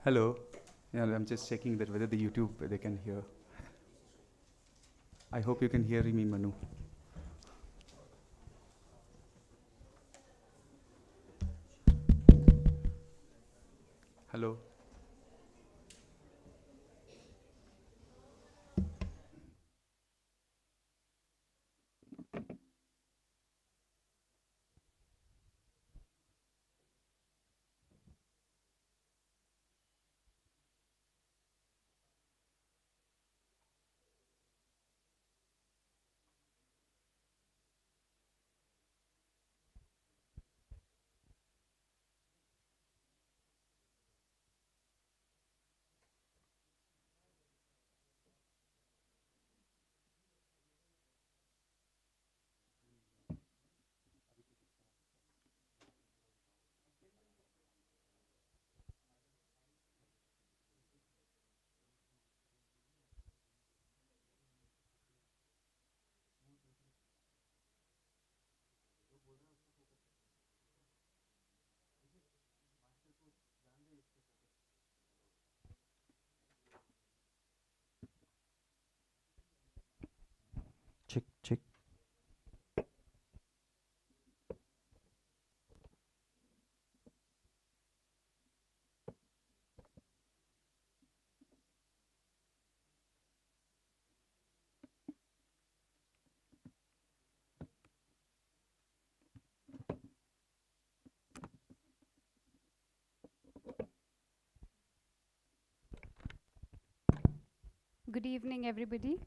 Hello. Yeah, I'm just checking that whether the YouTube they can hear. I hope you can hear me, Manu. Hello. Check, check. Good evening, everybody.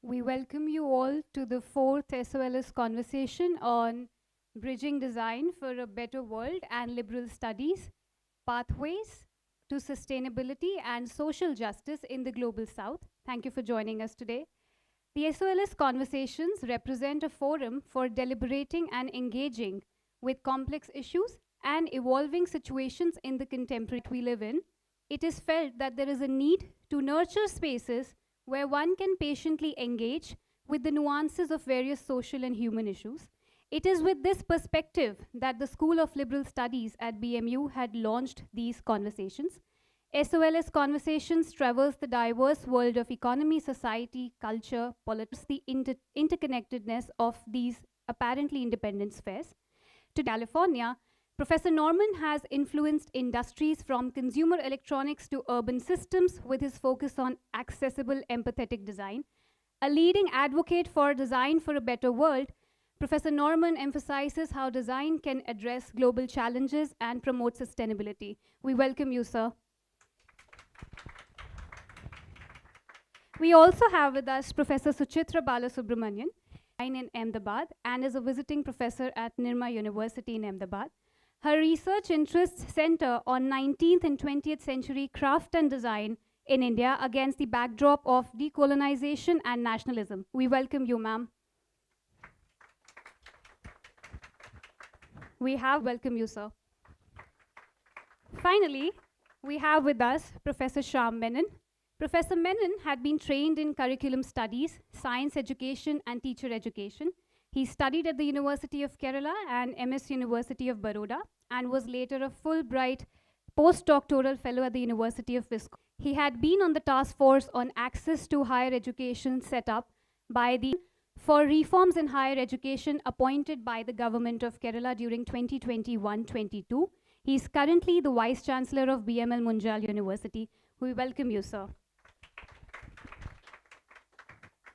We welcome you all to the fourth SOLS conversation on bridging design for a better world and liberal studies, pathways to sustainability and social justice in the global south. Thank you for joining us today. The SOLS conversations represent a forum for deliberating and engaging with complex issues and evolving situations in the contemporary we live in. It is felt that there is a need to nurture spaces where one can patiently engage with the nuances of various social and human issues. It is with this perspective that the School of Liberal Studies at BMU had launched these conversations. SOLS conversations traverse the diverse world of economy, society, culture, politics, the interconnectedness of these apparently independent spheres. To California, Professor Norman has influenced industries from consumer electronics to urban systems with his focus on accessible, empathetic design. A leading advocate for design for a better world, Professor Norman emphasizes how design can address global challenges and promote sustainability. We welcome you, sir. We also have with us Professor Suchitra Balasubramanian in Ahmedabad and is a visiting professor at Nirma University in Ahmedabad. Her research interests center on 19th and 20th century craft and design in India against the backdrop of decolonization and nationalism. We welcome you, ma'am. We have welcome you, sir. Finally, we have with us Professor Shyam Menon. Professor Menon had been trained in curriculum studies, science education, and teacher education. He studied at the University of Kerala and MS University of Baroda and was later a Fulbright postdoctoral fellow at the University of Wisconsin. He had been on the task force on access to higher education set up by the for reforms in higher education appointed by the government of Kerala during 2021-22. He is currently the Vice Chancellor of BML Munjal University. We welcome you, sir.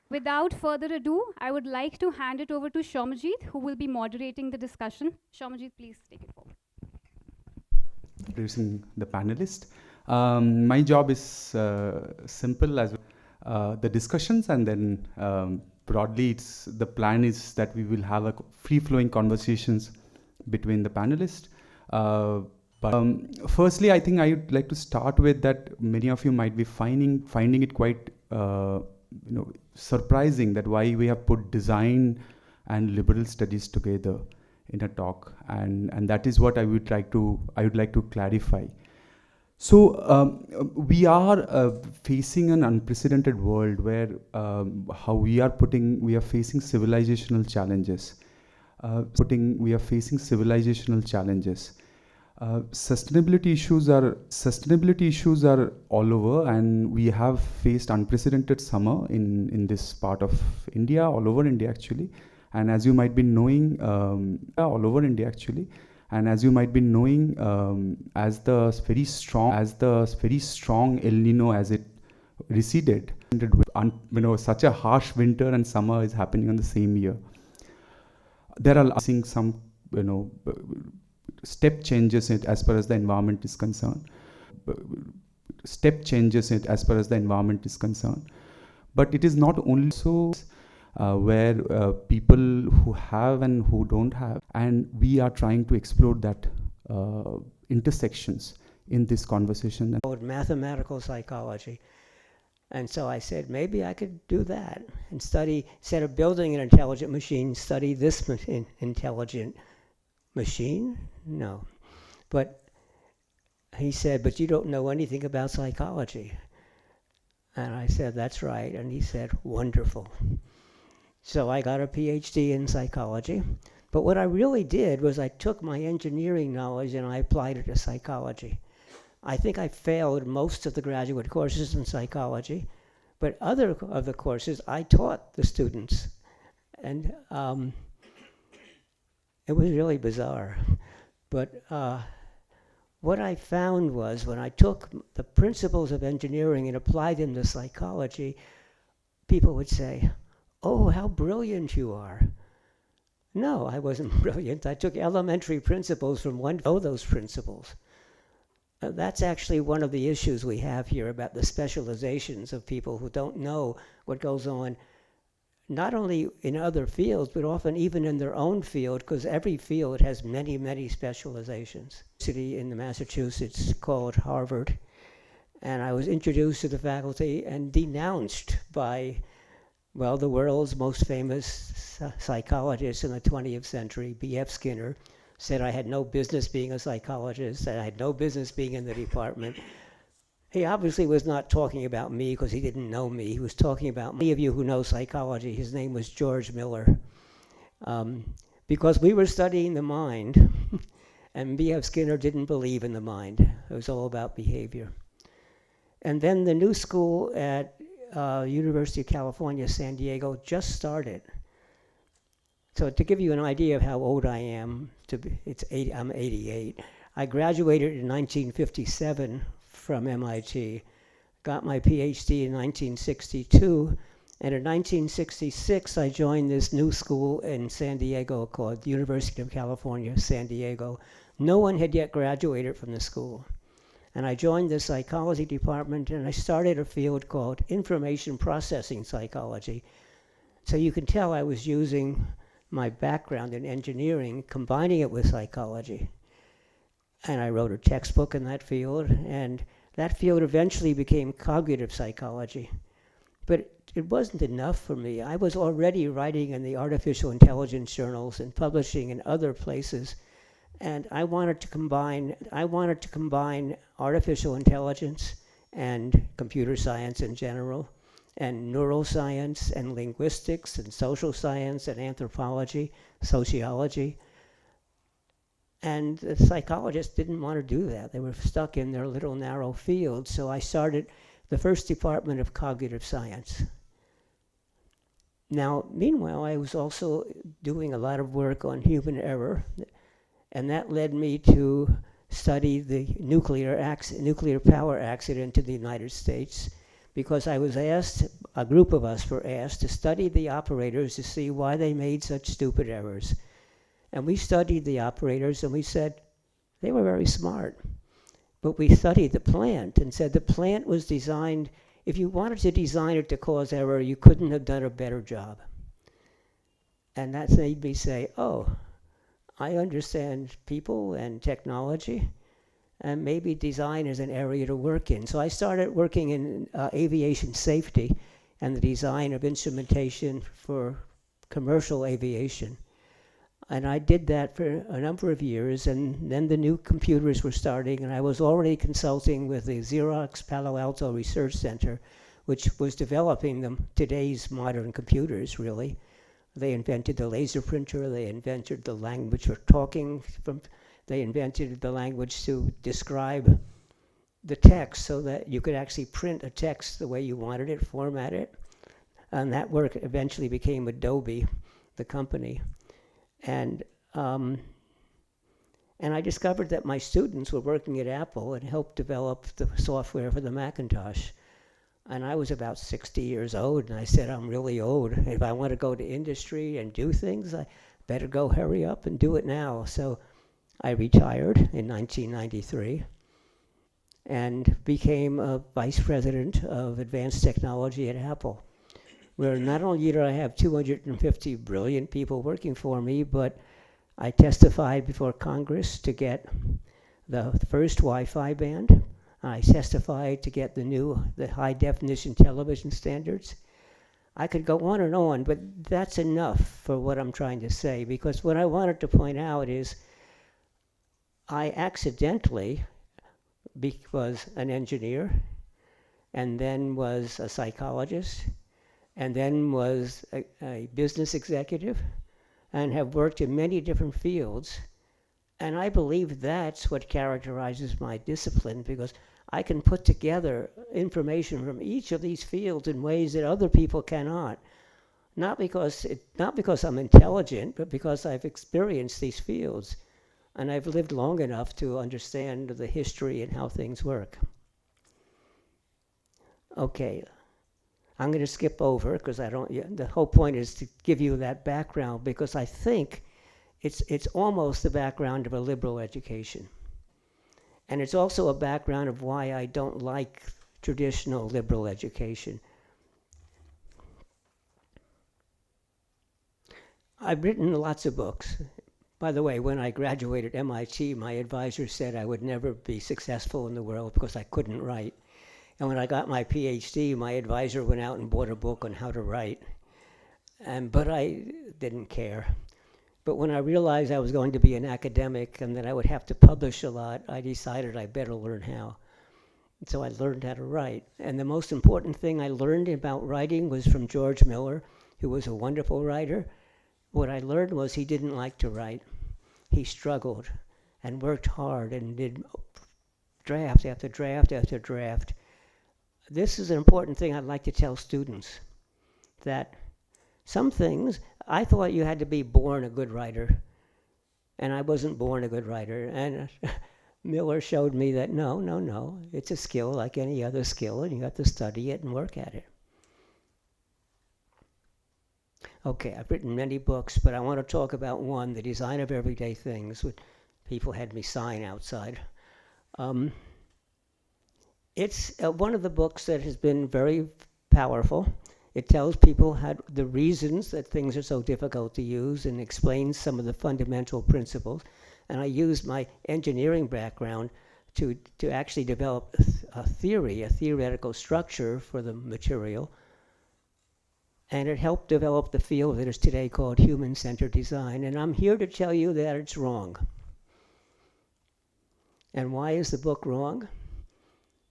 Without further ado, I would like to hand it over to Shomajit, who will be moderating the discussion. Shomajit, please take it forward. Introducing the panelist. My job is simple as the discussions, and then broadly, the plan is that we will have a free-flowing conversations between the panelists. Firstly, I think I would like to start with that many of you might be finding it quite surprising that why we have put design and liberal studies together in a talk, and that is what I would like to clarify. So we are facing an unprecedented world where we are facing civilizational challenges. Sustainability issues are all over, and we have faced unprecedented summer in this part of India, all over India actually. And as you might be knowing, all over India actually. And as you might be knowing, as the very strong El Nino as it receded, such a harsh winter and summer is happening on the same year. There are seeing some, step changes in it as far as the environment is concerned. But it is not only so where people who have and who don't have, and we are trying to explore that intersections in this conversation. Mathematical psychology. And so I said, maybe I could do that and study, instead of building an intelligent machine, study this intelligent machine? No. But he said, but you don't know anything about psychology. And I said, that's right. And he said, wonderful. So I got a PhD in psychology. But what I really did was I took my engineering knowledge and I applied it to psychology. I think I failed most of the graduate courses in psychology, but other of the courses I taught the students. And it was really bizarre. But what I found was when I took the principles of engineering and applied them to psychology, people would say, oh, how brilliant you are. No, I wasn't brilliant. I took elementary principles from one to know those principles. That's actually one of the issues we have here about the specializations of people who don't know what goes on, not only in other fields, but often even in their own field, because every field has many, many specializations. City in Massachusetts called Harvard, and I was introduced to the faculty and denounced by, well, the world's most famous psychologist in the 20th century, B.F. Skinner, said I had no business being a psychologist, that I had no business being in the department. He obviously was not talking about me because he didn't know me. He was talking about many of you who know psychology. His name was George Miller. Because we were studying the mind, and B.F. Skinner didn't believe in the mind. It was all about behavior. And then the new school at University of California, San Diego just started. So to give you an idea of how old I am, I'm 88. I graduated in 1957 from MIT, got my PhD in 1962, and in 1966 I joined this new school in San Diego called the University of California, San Diego. No one had yet graduated from the school. And I joined the psychology department and I started a field called information processing psychology. So you can tell I was using my background in engineering, combining it with psychology. And I wrote a textbook in that field, and that field eventually became cognitive psychology. But it wasn't enough for me. I was already writing in the artificial intelligence journals and publishing in other places, and I wanted to combine artificial intelligence and computer science in general, and neuroscience and linguistics and social science and anthropology, sociology. And the psychologists didn't want to do that. They were stuck in their little narrow field. So I started the first department of cognitive science. Now, meanwhile, I was also doing a lot of work on human error, and that led me to study the nuclear power accident in the United States, because I was asked, a group of us were asked to study the operators to see why they made such stupid errors. And we studied the operators and we said they were very smart. But we studied the plant and said the plant was designed, if you wanted to design it to cause error, you couldn't have done a better job. And that made me say, oh, I understand people and technology, and maybe design is an area to work in. So I started working in aviation safety and the design of instrumentation for commercial aviation. And I did that for a number of years, and then the new computers were starting, and I was already consulting with the Xerox Palo Alto Research Center, which was developing today's modern computers, really. They invented the laser printer, they invented the language for talking. they invented the language to describe the text so that you could actually print a text the way you wanted it, format it. And that work eventually became Adobe, the company. And I discovered that my students were working at Apple and helped develop the software for the Macintosh. And I was about 60 years old, and I said, I'm really old. If I want to go to industry and do things, I better go hurry up and do it now. So I retired in 1993 and became a vice president of advanced technology at Apple, where not only did I have 250 brilliant people working for me, but I testified before Congress to get the first Wi-Fi band. I testified to get the high-definition television standards. I could go on, but that's enough for what I'm trying to say, because what I wanted to point out is I accidentally was an engineer, and then was a psychologist, and then was a business executive, and have worked in many different fields. And I believe that's what characterizes my discipline, because I can put together information from each of these fields in ways that other people cannot. Not because I'm intelligent, but because I've experienced these fields. And I've lived long enough to understand the history and how things work. Okay, I'm going to skip over, because the whole point is to give you that background, because I think it's almost the background of a liberal education. And it's also a background of why I don't like traditional liberal education. I've written lots of books. By the way, when I graduated MIT, my advisor said I would never be successful in the world because I couldn't write. And when I got my PhD, my advisor went out and bought a book on how to write. But I didn't care. But when I realized I was going to be an academic and that I would have to publish a lot, I decided I better learn how. So I learned how to write. And the most important thing I learned about writing was from George Miller, who was a wonderful writer. What I learned was he didn't like to write. He struggled and worked hard and did draft after draft after draft. This is an important thing I'd like to tell students, that some things, I thought you had to be born a good writer, and I wasn't born a good writer. And Miller showed me that no, it's a skill like any other skill, and you have to study it and work at it. Okay, I've written many books, but I want to talk about one, The Design of Everyday Things, which people had me sign outside. It's one of the books that has been very powerful. It tells people the reasons that things are so difficult to use and explains some of the fundamental principles. And I used my engineering background to actually develop a theoretical structure for the material. And it helped develop the field that is today called human-centered design. And I'm here to tell you that it's wrong. And why is the book wrong?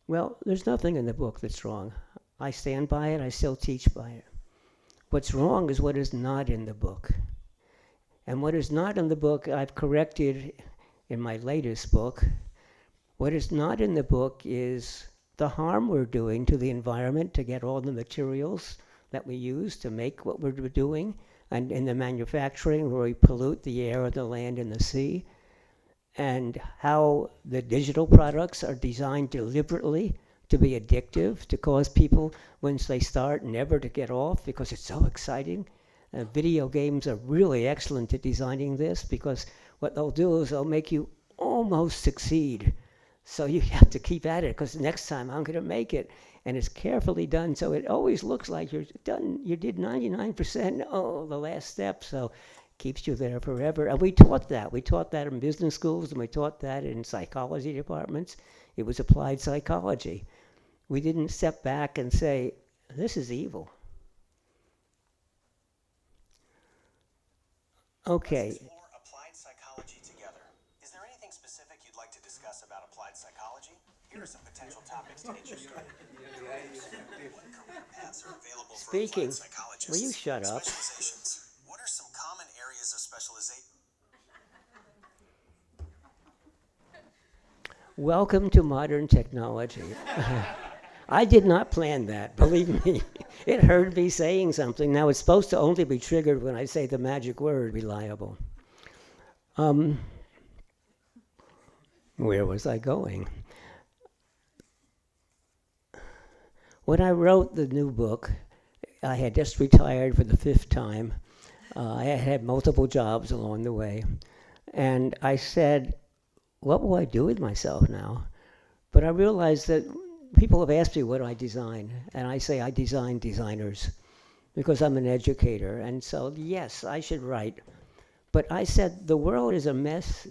Well, there's nothing in the book that's wrong. I stand by it, I still teach by it. What's wrong is what is not in the book. And what is not in the book, I've corrected in my latest book. What is not in the book is the harm we're doing to the environment to get all the materials that we use to make what we're doing, and in the manufacturing where we pollute the air, the land, and the sea, and how the digital products are designed deliberately to be addictive, to cause people, once they start, never to get off because it's so exciting. Video games are really excellent at designing this, because what they'll do is they'll make you almost succeed. So you have to keep at it, because next time I'm going to make it. And it's carefully done, so it always looks like you're done. You did 99%, the last step, so keeps you there forever. And we taught that. We taught that in business schools, and we taught that in psychology departments. It was applied psychology. We didn't step back and say, this is evil. Okay. Let's explore applied psychology together. Is there anything specific you'd like to discuss about applied psychology? Here are some potential topics to get you started. What career paths are available for Speaking. applied psychologists? Will you shut up? Specializations. What are some common areas of specialization? Welcome to modern technology. I did not plan that, believe me. It heard me saying something. Now, it's supposed to only be triggered when I say the magic word, reliable. Where was I going? When I wrote the new book, I had just retired for the 5th time. I had had multiple jobs along the way. And I said, what will I do with myself now? But I realized that people have asked me what I design. And I say I design designers because I'm an educator. And so, yes, I should write. But I said the world is a mess.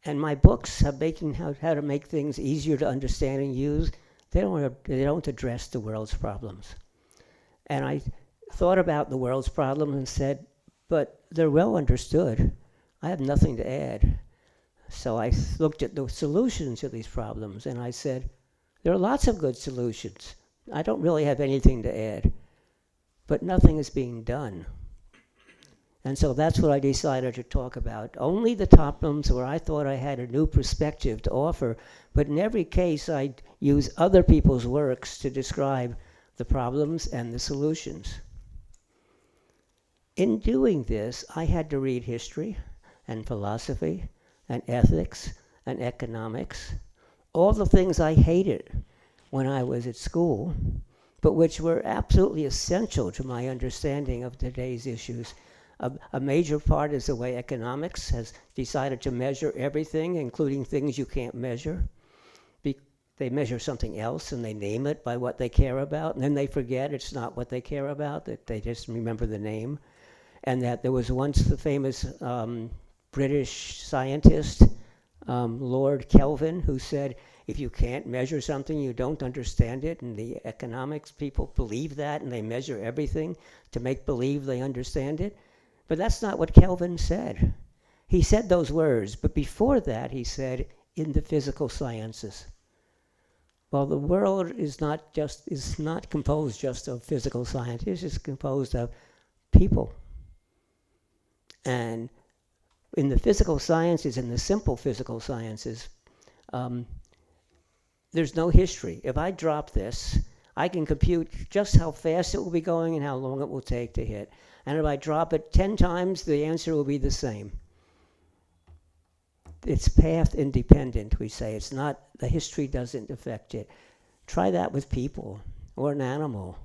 And my books are making how to make things easier to understand and use. They don't address the world's problems. And I thought about the world's problems and said, but they're well understood. I have nothing to add. So I looked at the solutions to these problems and I said, there are lots of good solutions. I don't really have anything to add, but nothing is being done. And so that's what I decided to talk about. Only the top problems where I thought I had a new perspective to offer, but in every case I'd use other people's works to describe the problems and the solutions. In doing this, I had to read history and philosophy and ethics and economics, all the things I hated when I was at school, but which were absolutely essential to my understanding of today's issues. A major part is the way economics has decided to measure everything, including things you can't measure. They measure something else and they name it by what they care about, and then they forget it's not what they care about, that they just remember the name. And that there was once the famous British scientist, Lord Kelvin, who said, if you can't measure something, you don't understand it. And the economics people believe that, and they measure everything to make believe they understand it. But that's not what Kelvin said. He said those words, but before that he said, in the physical sciences. Well, the world is not composed just of physical scientists, it's composed of people. And in the physical sciences, in the simple physical sciences, there's no history. If I drop this, I can compute just how fast it will be going and how long it will take to hit. And if I drop it 10 times, the answer will be the same. It's path independent, we say. It's not, the history doesn't affect it. Try that with people or an animal.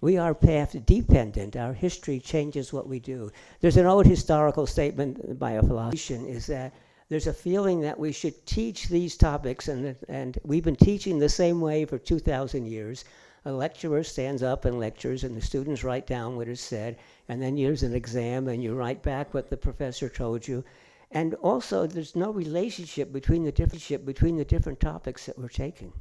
We are path dependent. Our history changes what we do. There's an old historical statement by a philosopher, is that there's a feeling that we should teach these topics, and we've been teaching the same way for 2,000 years. A lecturer stands up and lectures, and the students write down what is said, and then there's an exam, and you write back what the professor told you. And also, there's no relationship between the different topics that we're taking.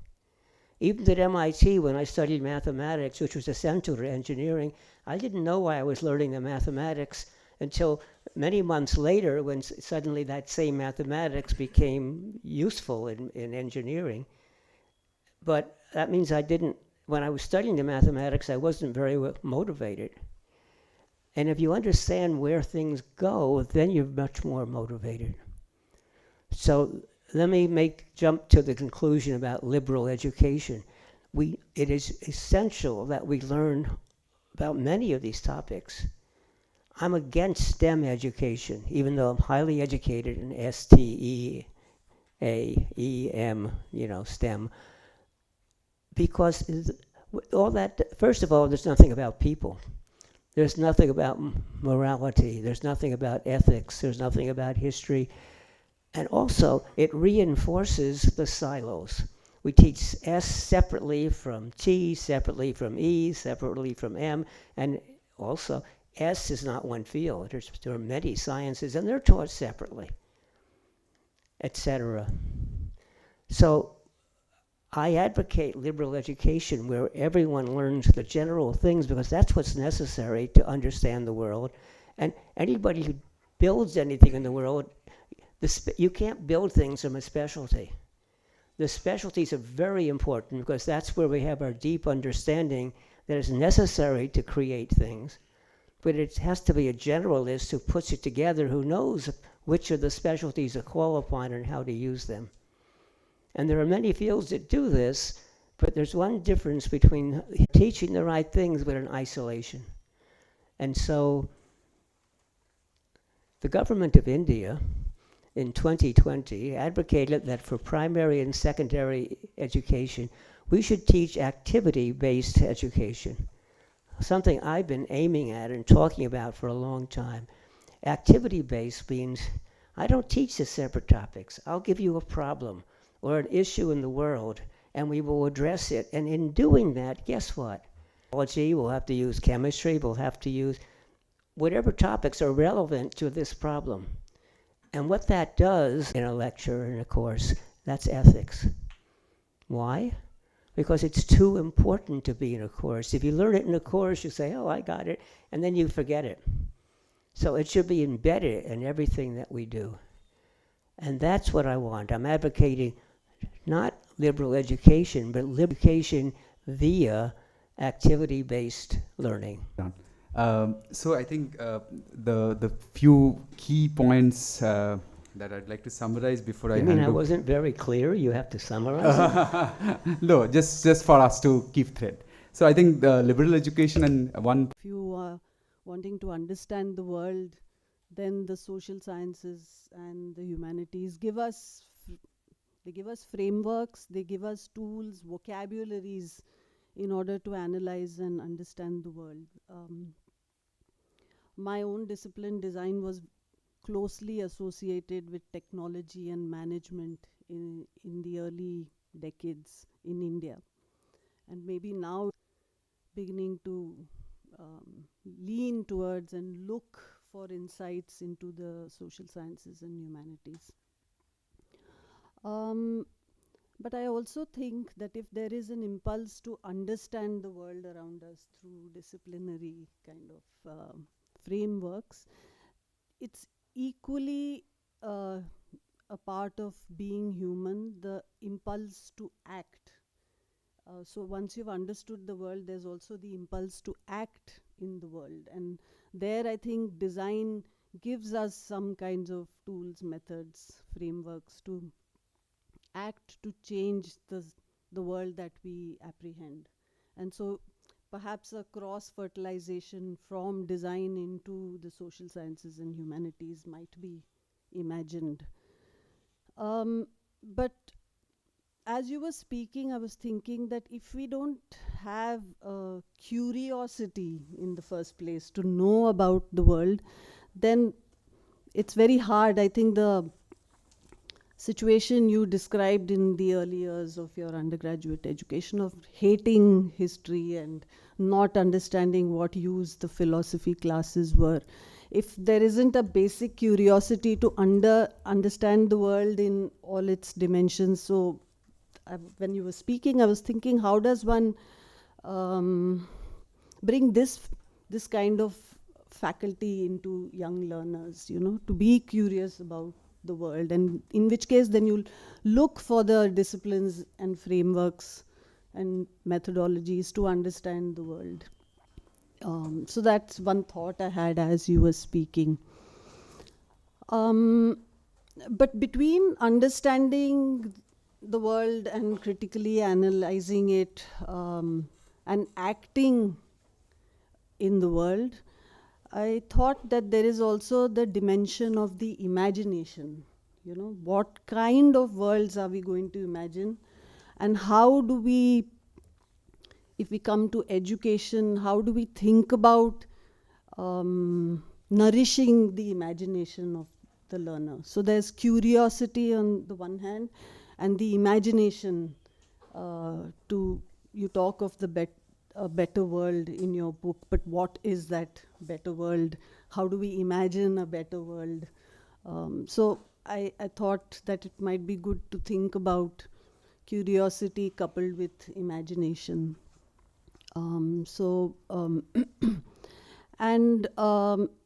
Even at MIT, when I studied mathematics, which was essential to engineering, I didn't know why I was learning the mathematics until many months later, when suddenly that same mathematics became useful in engineering. But that means when I was studying the mathematics, I wasn't very motivated. And if you understand where things go, then you're much more motivated. So let me jump to the conclusion about liberal education. It is essential that we learn about many of these topics. I'm against STEM education, even though I'm highly educated in STEAM, STEM. Because all that, first of all, there's nothing about people. There's nothing about morality. There's nothing about ethics. There's nothing about history. And also, it reinforces the silos. We teach S separately from T, separately from E, separately from M, and also S is not one field. There are many sciences, and they're taught separately, etc. So I advocate liberal education where everyone learns the general things, because that's what's necessary to understand the world. And anybody who builds anything in the world, you can't build things from a specialty. The specialties are very important because that's where we have our deep understanding that is necessary to create things. But it has to be a generalist who puts it together, who knows which of the specialties are qualified and how to use them. And there are many fields that do this, but there's one difference between teaching the right things but in isolation. And so the government of India in 2020 advocated that for primary and secondary education, we should teach activity-based education, something I've been aiming at and talking about for a long time. Activity-based means I don't teach the separate topics. I'll give you a problem or an issue in the world, and we will address it. And in doing that, guess what? Biology, we'll have to use chemistry, we'll have to use whatever topics are relevant to this problem. And what that does in a lecture, in a course, that's ethics. Why? Because it's too important to be in a course. If you learn it in a course, you say, oh, I got it, and then you forget it. So it should be embedded in everything that we do. And that's what I want. I'm advocating not liberal education, but liberal education via activity-based learning. So I think the few key points that I'd like to summarize before I You mean hand I over. wasn't very clear? You have to summarize it? No, just for us to keep thread. So I think the liberal education and one. If you are wanting to understand the world, then the social sciences and the humanities give us frameworks, they give us tools, vocabularies in order to analyze and understand the world. My own discipline, design, was closely associated with technology and management in the early decades in India. And maybe now beginning to lean towards and look for insights into the social sciences and humanities. But I also think that if there is an impulse to understand the world around us through disciplinary kind of frameworks, it's equally a part of being human, the impulse to act. So once you've understood the world, there's also the impulse to act in the world. And there I think design gives us some kinds of tools, methods, frameworks to act to change the world that we apprehend. And so perhaps a cross-fertilization from design into the social sciences and humanities might be imagined. But as you were speaking, I was thinking that if we don't have a curiosity in the first place to know about the world, then it's very hard. I think the situation you described in the early years of your undergraduate education of hating history and not understanding what use the philosophy classes were, if there isn't a basic curiosity to understand the world in all its dimensions. So when you were speaking, I was thinking, how does one bring this kind of faculty into young learners, to be curious about the world, and in which case then you'll look for the disciplines and frameworks and methodologies to understand the world. So that's one thought I had as you were speaking. But between understanding the world and critically analyzing it and acting in the world, I thought that there is also the dimension of the imagination. What kind of worlds are we going to imagine? And how do we, if we come to education, how do we think about nourishing the imagination of the learner? So there's curiosity on the one hand, and the imagination you talk of a better world in your book, but what is that better world? How do we imagine a better world? So I thought that it might be good to think about curiosity coupled with imagination. And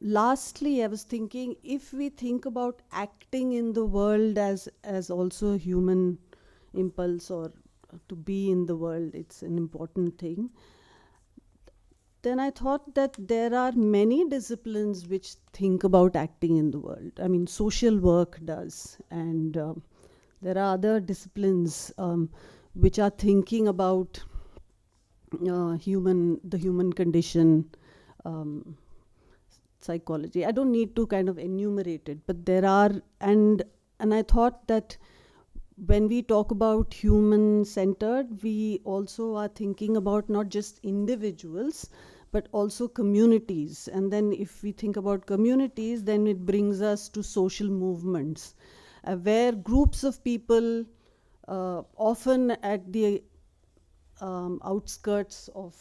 lastly, I was thinking, if we think about acting in the world as also a human impulse, or to be in the world, it's an important thing, then I thought that there are many disciplines which think about acting in the world. I mean, social work does, and There are other disciplines which are thinking about the human condition, um, psychology. I don't need to kind of enumerate it, but there are, and I thought that when we talk about human centered, we also are thinking about not just individuals, but also communities. And then if we think about communities, then it brings us to social movements, where groups of people, often at the outskirts of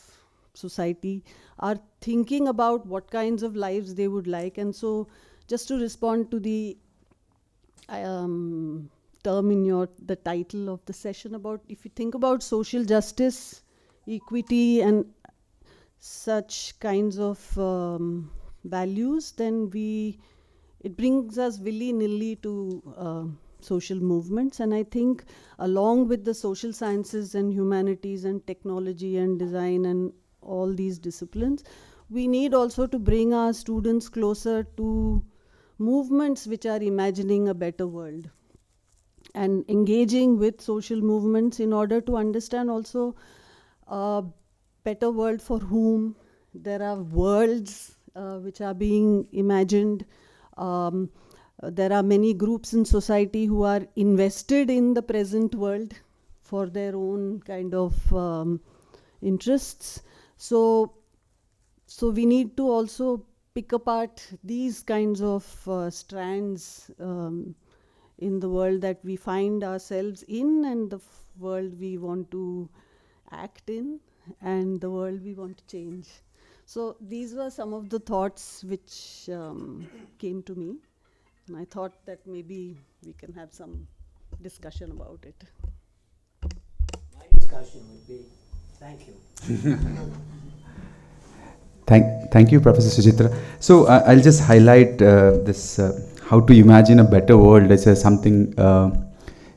society, are thinking about what kinds of lives they would like. And so, just to respond to the term in the title of the session, about if you think about social justice, equity, and such kinds of values, then it brings us willy-nilly to social movements. And I think along with the social sciences and humanities and technology and design and all these disciplines, we need also to bring our students closer to movements which are imagining a better world and engaging with social movements in order to understand also a better world for whom. There are worlds which are being imagined. There are many groups in society who are invested in the present world for their own kind of interests. So we need to also pick apart these kinds of strands in the world that we find ourselves in, and the world we want to act in, and the world we want to change. So these were some of the thoughts which came to me, and I thought that maybe we can have some discussion about it. My discussion would be, thank you. Thank you, Professor Sujitra. So I'll just highlight this how to imagine a better world as something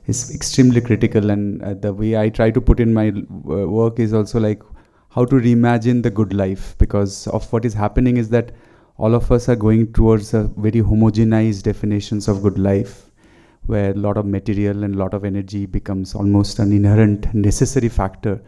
is extremely critical, and the way I try to put in my work is also like how to reimagine the good life, because of what is happening is that all of us are going towards a very homogenized definitions of good life, where a lot of material and a lot of energy becomes almost an inherent necessary factor.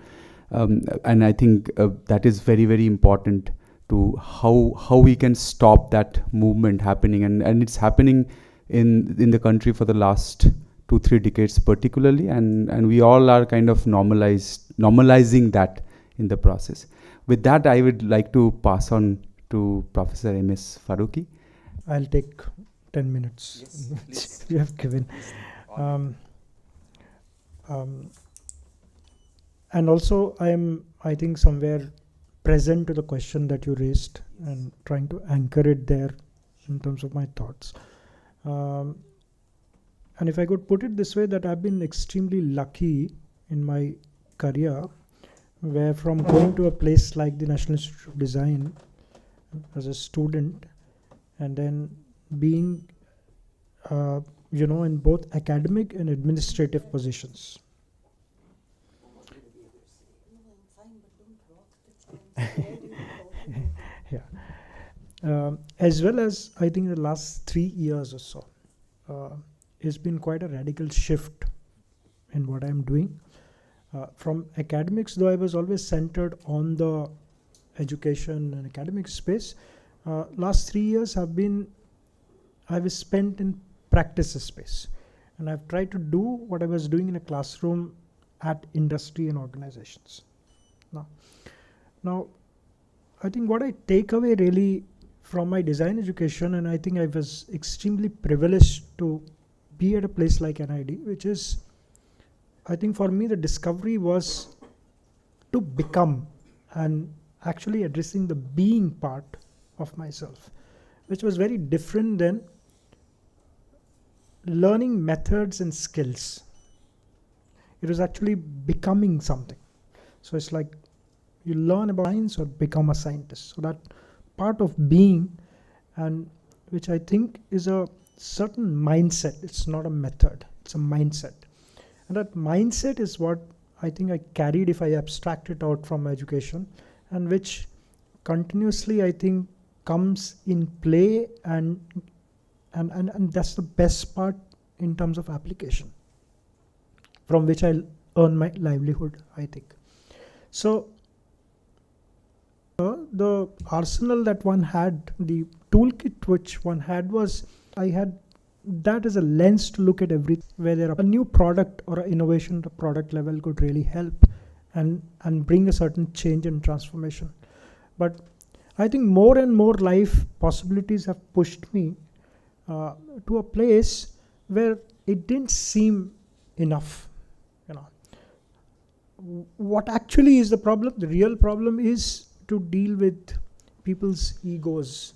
And I think that is very, very important to how we can stop that movement happening. And it's happening in the country for the last 2-3 decades particularly, and we all are kind of normalizing that in the process. With that, I would like to pass on to Professor M.S. Farooqi. I'll take 10 minutes. Yes, please. You have given. And also, I think, somewhere present to the question that you raised and trying to anchor it there in terms of my thoughts. And if I could put it this way, that I've been extremely lucky in my career, where from going to a place like the National Institute of Design as a student, and then being in both academic and administrative positions. Yeah. As well as, I think, the last 3 years or so, it's been quite a radical shift in what I'm doing. From academics, though I was always centered on the education and academic space, last 3 years I was spent in practice space, and I've tried to do what I was doing in a classroom at industry and organizations. Now, I think what I take away really from my design education, and I think I was extremely privileged to be at a place like NID, which is, I think for me, the discovery was to become, and actually addressing the being part of myself, which was very different than learning methods and skills. It was actually becoming something. So it's like you learn about science or become a scientist. So that part of being, and which I think is a certain mindset. It's not a method, it's a mindset. And that mindset is what I think I carried, if I abstract it out from education, and which continuously, I think, comes in play, and that's the best part in terms of application. from which I'll earn my livelihood, I think. So the arsenal that one had, the toolkit which one had, was I had that as a lens to look at everything, whether a new product or an innovation at a product level could really help and bring a certain change and transformation. But I think more and more life possibilities have pushed me to a place where it didn't seem enough. What actually is the problem? The real problem is to deal with people's egos.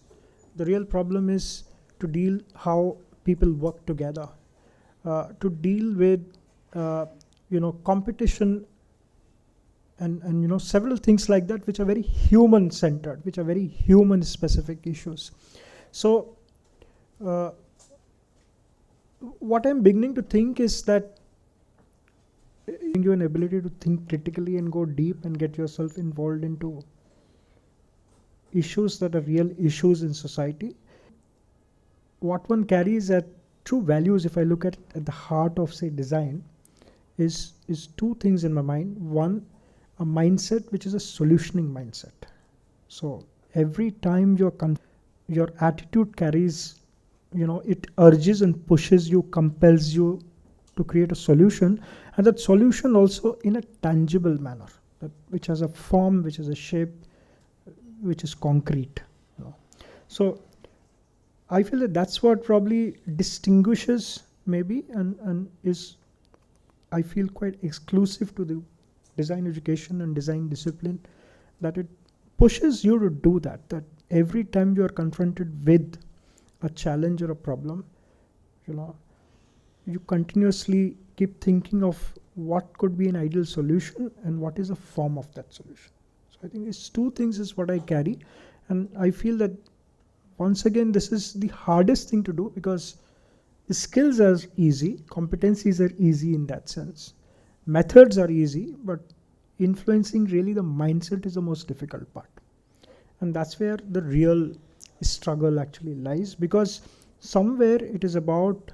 The real problem is to deal how people work together, to deal with competition and several things like that, which are very human centered, which are very human specific issues. So what I'm beginning to think is that giving you an ability to think critically and go deep and get yourself involved into issues that are real issues in society. What one carries at true values, if I look at the heart of, say, design, is two things in my mind. One, a mindset which is a solutioning mindset. So every time your attitude carries, it urges and pushes you, compels you to create a solution, and that solution also in a tangible manner, which has a form, which has a shape, which is concrete. So I feel that that's what probably distinguishes maybe and is, I feel, quite exclusive to the design education and design discipline, that it pushes you to do that every time you are confronted with a challenge or a problem, you continuously keep thinking of what could be an ideal solution and what is a form of that solution. So I think these two things is what I carry, and I feel that once again this is the hardest thing to do, because the skills are easy, competencies are easy in that sense, methods are easy, but influencing really the mindset is the most difficult part. And that's where the real struggle actually lies, because somewhere it is about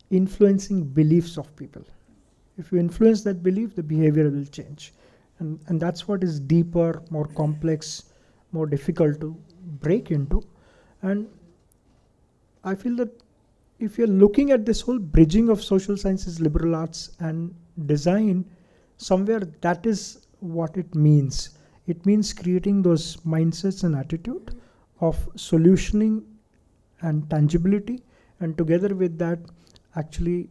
influencing beliefs of people. If you influence that belief, the behavior will change. And that's what is deeper, more complex, more difficult to break into. And I feel that if you're looking at this whole bridging of social sciences, liberal arts, and design, somewhere that is what it means. It means creating those mindsets and attitude of solutioning and tangibility, and together with that, actually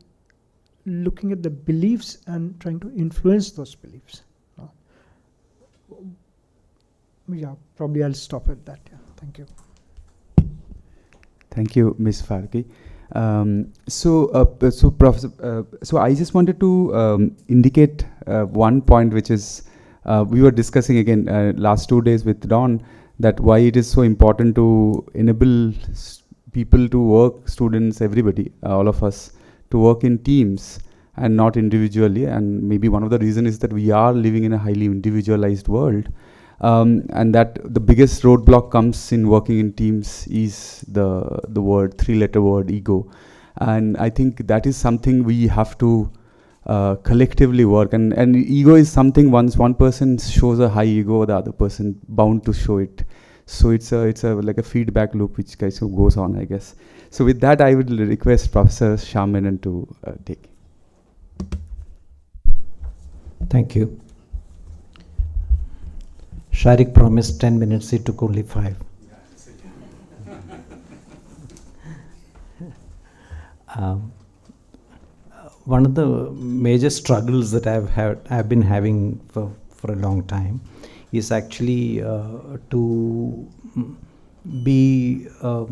looking at the beliefs and trying to influence those beliefs. Yeah, probably I'll stop at that. Yeah, thank you. Thank you, Ms. Farki. So Professor, so I just wanted to indicate one point, which is we were discussing again last 2 days with Don, that why it is so important to enable people to work, students, everybody, all of us, to work in teams and not individually. And maybe one of the reasons is that we are living in a highly individualized world. And that the biggest roadblock comes in working in teams is the word, 3-letter word, ego. And I think that is something we have to collectively work. And ego is something, once one person shows a high ego, the other person bound to show it. So it's a like a feedback loop which goes on, I guess. So with that, I would request Professor Shyam to take. Thank you. Sharik promised 10 minutes, it took only 5. One of the major struggles that I've been having for a long time is actually to be how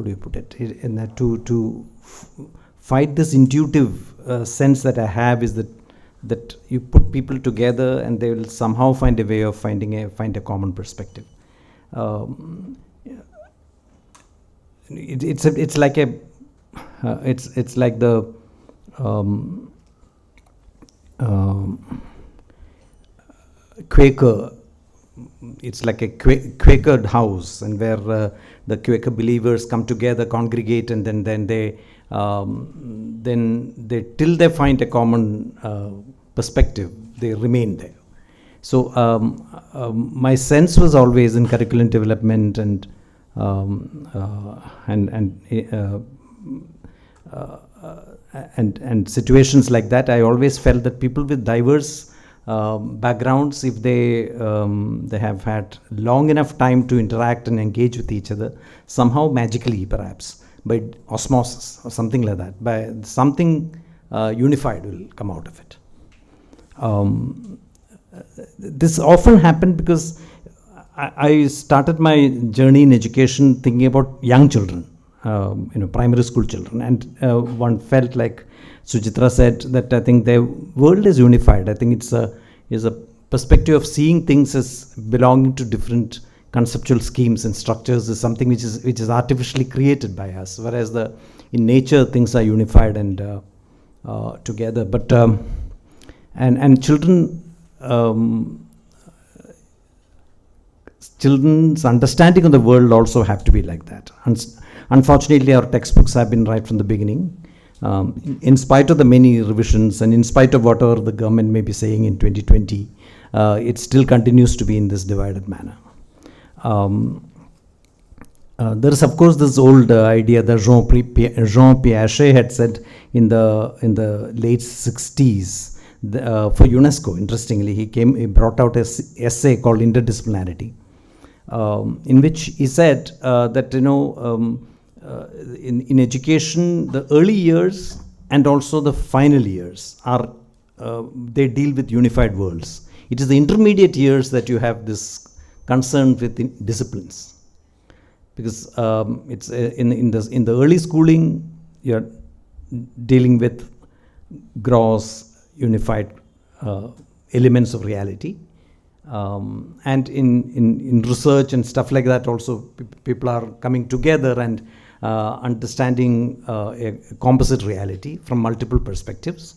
do you put it, in that to fight this intuitive sense that I have, is that you put people together and they will somehow find a way of find a common perspective. It's like the Quaker it's like a Quaker house, and where the Quaker believers come together, congregate, and then they till they find a common perspective, they remain there. So my sense was always in curriculum development and situations like that. I always felt that people with diverse backgrounds, if they have had long enough time to interact and engage with each other, somehow magically, perhaps by osmosis or something like that, by something unified will come out of it. This often happened because I started my journey in education thinking about young children, primary school children, and one felt like Suchitra said that I think the world is unified. I think it's a perspective of seeing things as belonging to different conceptual schemes and structures is something which is artificially created by us, whereas in nature things are unified and together. But and children's understanding of the world also have to be like that. Unfortunately, our textbooks have been right from the beginning. In spite of the many revisions and in spite of whatever the government may be saying in 2020, it still continues to be in this divided manner. There is, of course, this old idea that Jean Piaget had said in the late 60s for UNESCO. Interestingly, he brought out an essay called Interdisciplinarity, in which he said that in education, the early years and also the final years are they deal with unified worlds. It is the intermediate years that you have this concern with disciplines, because it's in the early schooling you're dealing with gross unified elements of reality, and in research and stuff like that also people are coming together and understanding a composite reality from multiple perspectives,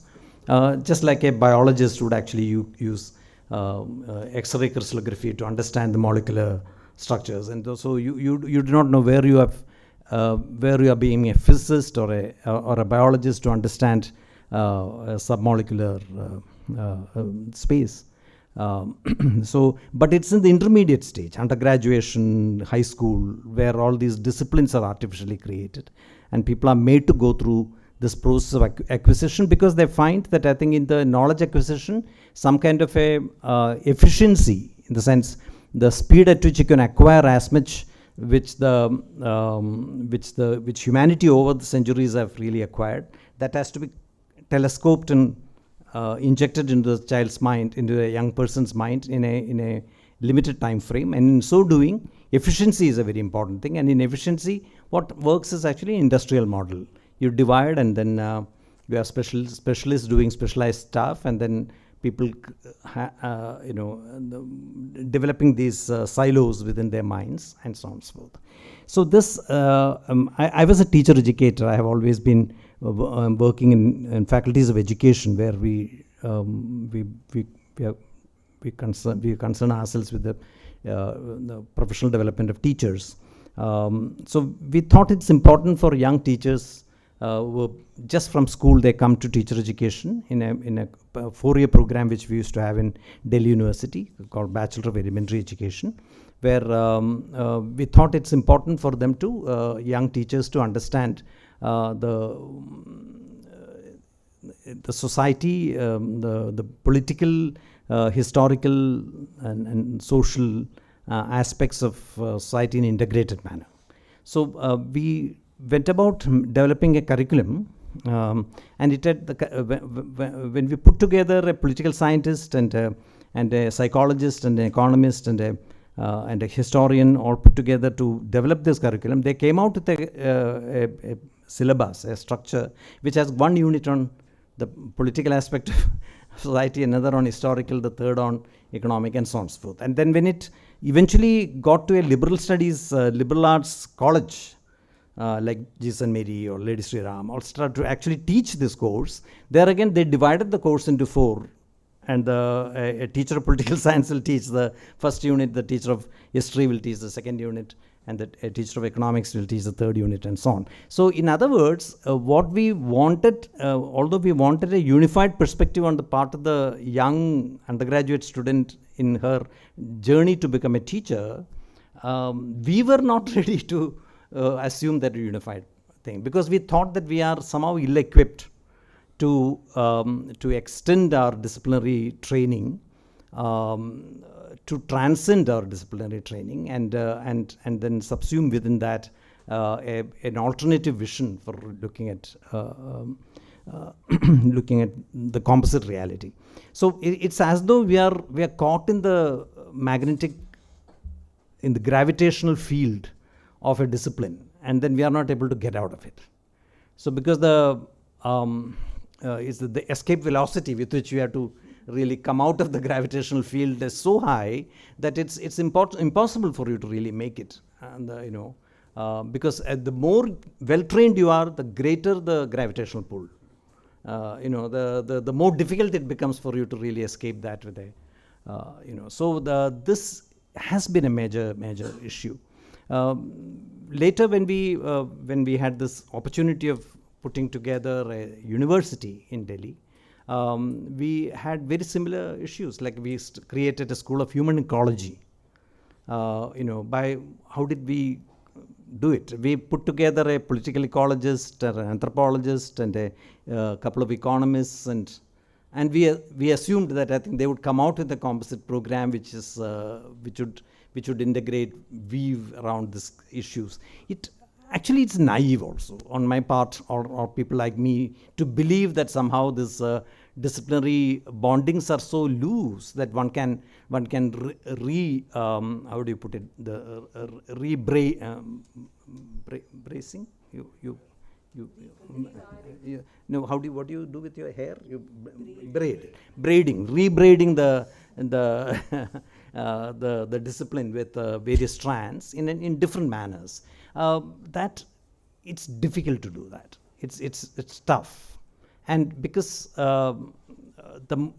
just like a biologist would actually use X-ray crystallography to understand the molecular structures, and so you do not know where you are being a physicist or a biologist to understand a submolecular space. But it's in the intermediate stage, undergraduation, high school, where all these disciplines are artificially created, and people are made to go through this process of acquisition, because they find that, I think, in the knowledge acquisition, some kind of a efficiency, in the sense the speed at which you can acquire as much which humanity over the centuries have really acquired, that has to be telescoped and injected into the child's mind, into a young person's mind in a limited time frame. And in so doing, efficiency is a very important thing. And in efficiency, what works is actually an industrial model. You divide, and then you have specialists doing specialized stuff, and then people developing these silos within their minds, and so on and so forth. So this I was a teacher educator. I have always been working in faculties of education, where we concern ourselves with the professional development of teachers. So we thought it's important for young teachers who just from school they come to teacher education in a 4-year program which we used to have in Delhi University called Bachelor of Elementary Education, where we thought it's important for them to young teachers to understand the society, the political, historical, and social aspects of society in an integrated manner. So we went about developing a curriculum, and it had when we put together a political scientist and a psychologist and an economist and a historian all put together to develop this curriculum, they came out with a syllabus, a structure, which has one unit on the political aspect of society, another on historical, the third on economic, and so on and so forth. And then when it eventually got to a liberal studies, liberal arts college, like Jason Mary or Lady Sri Ram, or started to actually teach this course, there again they divided the course into 4, and a teacher of political science will teach the first unit, the teacher of history will teach the second unit, and a teacher of economics will teach the third unit, and so on. So in other words, what we wanted, although we wanted a unified perspective on the part of the young undergraduate student in her journey to become a teacher, we were not ready to assume that unified thing, because we thought that we are somehow ill-equipped to extend our disciplinary training, to transcend our disciplinary training, and then subsume within that an alternative vision for looking at looking at the composite reality. So it's as though we are caught in the gravitational field of a discipline, and then we are not able to get out of it. So because the escape velocity with which you have to really come out of the gravitational field is so high that it's impossible for you to really make it. And because the more well-trained you are, the greater the gravitational pull. The more difficult it becomes for you to really escape that with a, So this has been a major issue. Later, when we had this opportunity of putting together a university in Delhi, we had very similar issues. Like we created a school of human ecology. By how did we do it? We put together a political ecologist, an anthropologist, and a couple of economists, and we assumed that I think they would come out with a composite program which would integrate, weave around these issues. Actually, it's naive also on my part, or people like me, to believe that somehow this disciplinary bondings are so loose that one can how do you put it, bracing. What do you do with your hair? You rebraiding the discipline with various strands in different manners. That it's difficult to do that. It's tough, and because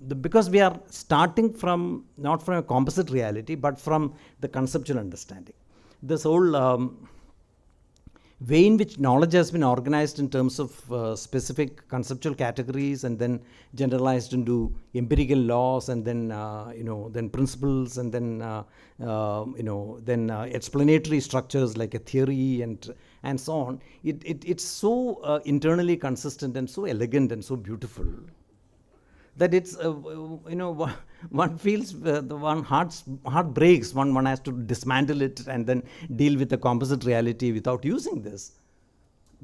because we are starting from not from a composite reality but from the conceptual understanding. This whole way in which knowledge has been organized in terms of specific conceptual categories, and then generalized into empirical laws, and then then principles, and then explanatory structures like a theory and so on. It's so internally consistent and so elegant and so beautiful that it's one feels one heart breaks. One has to dismantle it and then deal with the composite reality without using this.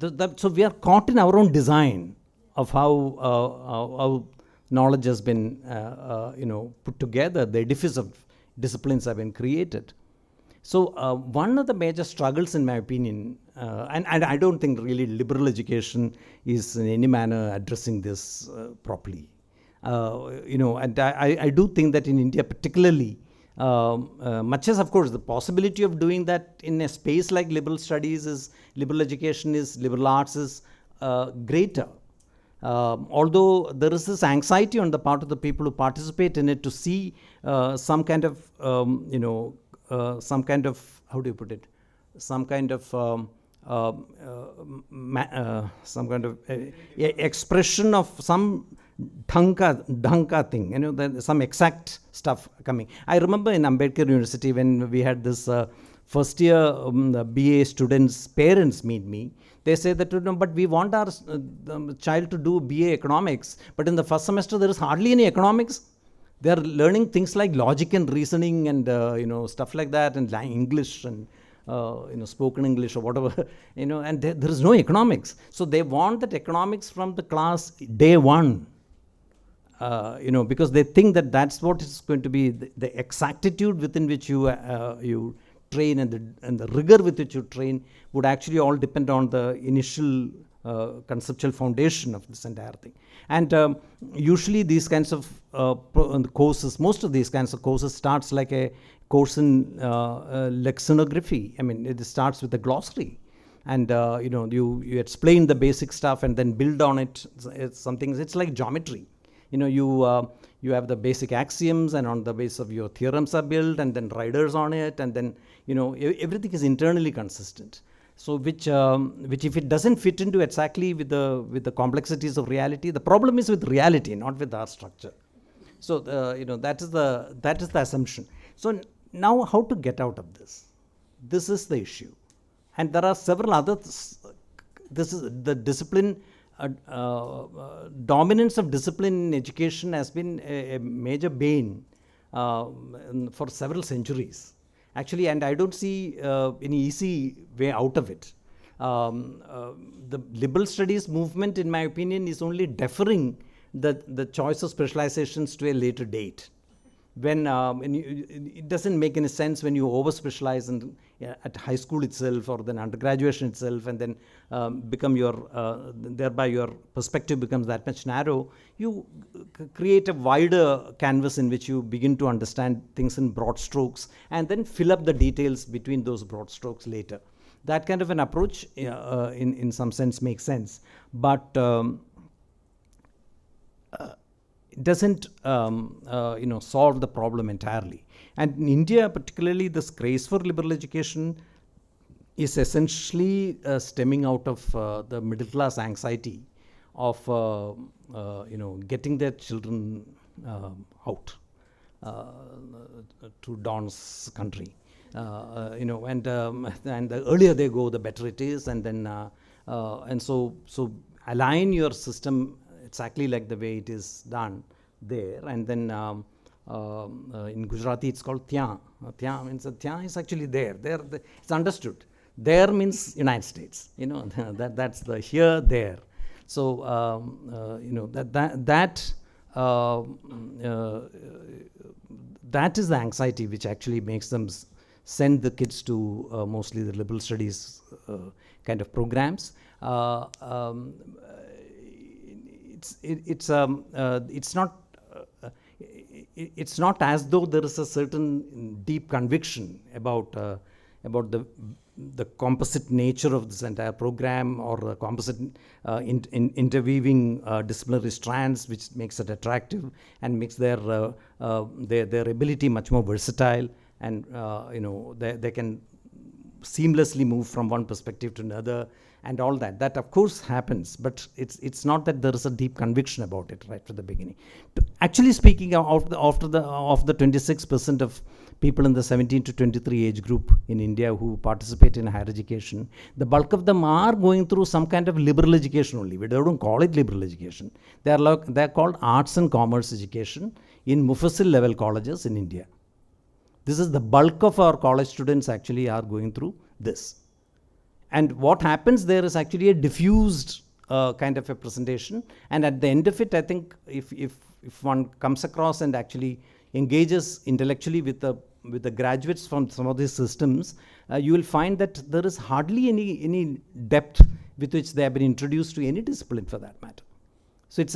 So we are caught in our own design of how knowledge has been put together. The edifice of disciplines have been created. So one of the major struggles, in my opinion, and I don't think really liberal education is in any manner addressing this properly. And I do think that in India particularly, much as of course the possibility of doing that in a space like liberal studies liberal education liberal arts is greater. Although there is this anxiety on the part of the people who participate in it to see some kind of how do you put it, some kind of expression of some dhanka thing, some exact stuff coming. I remember in Ambedkar University when we had this first year BA students' parents meet me. They say that, but we want our child to do BA economics, but in the first semester there is hardly any economics. They are learning things like logic and reasoning and stuff like that, and English and spoken English or whatever, and there is no economics. So they want that economics from the class day one. Because they think that that's what is going to be the exactitude within which you train, and the rigor with which you train would actually all depend on the initial conceptual foundation of this entire thing. And usually these kinds of courses, most of these kinds of courses starts like a course in lexicography. I mean, it starts with a glossary. And you explain the basic stuff and then build on it. It's like geometry. You you have the basic axioms, and on the basis of your theorems are built, and then riders on it, and then everything is internally consistent. So which if it doesn't fit into exactly with the complexities of reality, the problem is with reality, not with our structure. So that is the assumption. So now how to get out of this? This is the issue, and there are several other. This is the discipline. Dominance of discipline in education has been a major bane for several centuries, actually, and I don't see any easy way out of it. The liberal studies movement, in my opinion, is only deferring the choice of specializations to a later date. When it doesn't make any sense when you over specialize at high school itself or then undergraduation itself, and then thereby your perspective becomes that much narrow. You create a wider canvas in which you begin to understand things in broad strokes, and then fill up the details between those broad strokes later. That kind of an approach in some sense makes sense, but doesn't solve the problem entirely. And in India particularly, this craze for liberal education is essentially stemming out of the middle class anxiety of getting their children out to Don's country. And the earlier they go, the better it is, and then and so align your system exactly like the way it is done there, and then in Gujarati it's called Tyan. Tyan means Tyan is actually there. There it's understood. There means United States. That's the here there. So that is the anxiety which actually makes them send the kids to mostly the liberal studies kind of programs. It's not as though there is a certain deep conviction about the composite nature of this entire program, or the composite interweaving disciplinary strands, which makes it attractive and makes their ability much more versatile, and they can seamlessly move from one perspective to another, and all that. That of course happens, but it's not that there is a deep conviction about it right from the beginning. Actually speaking, of the 26% of people in the 17 to 23 age group in India who participate in higher education, the bulk of them are going through some kind of liberal education only. We don't call it liberal education. They're called arts and commerce education in Mufassil level colleges in India. This is the bulk of our college students actually are going through this. And what happens there is actually a diffused kind of a presentation. And at the end of it, I think if one comes across and actually engages intellectually with the graduates from some of these systems, you will find that there is hardly any depth with which they have been introduced to any discipline for that matter. So it's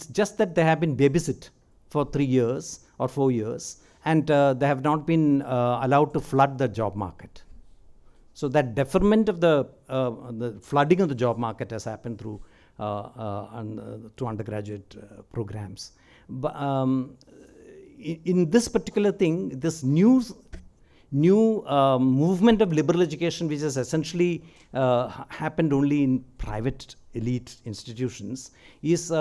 just that they have been babysit for 3 years or 4 years, and they have not been allowed to flood the job market. So that deferment of the flooding of the job market has happened through undergraduate programs. But in this particular thing, this new movement of liberal education, which has essentially happened only in private elite institutions, is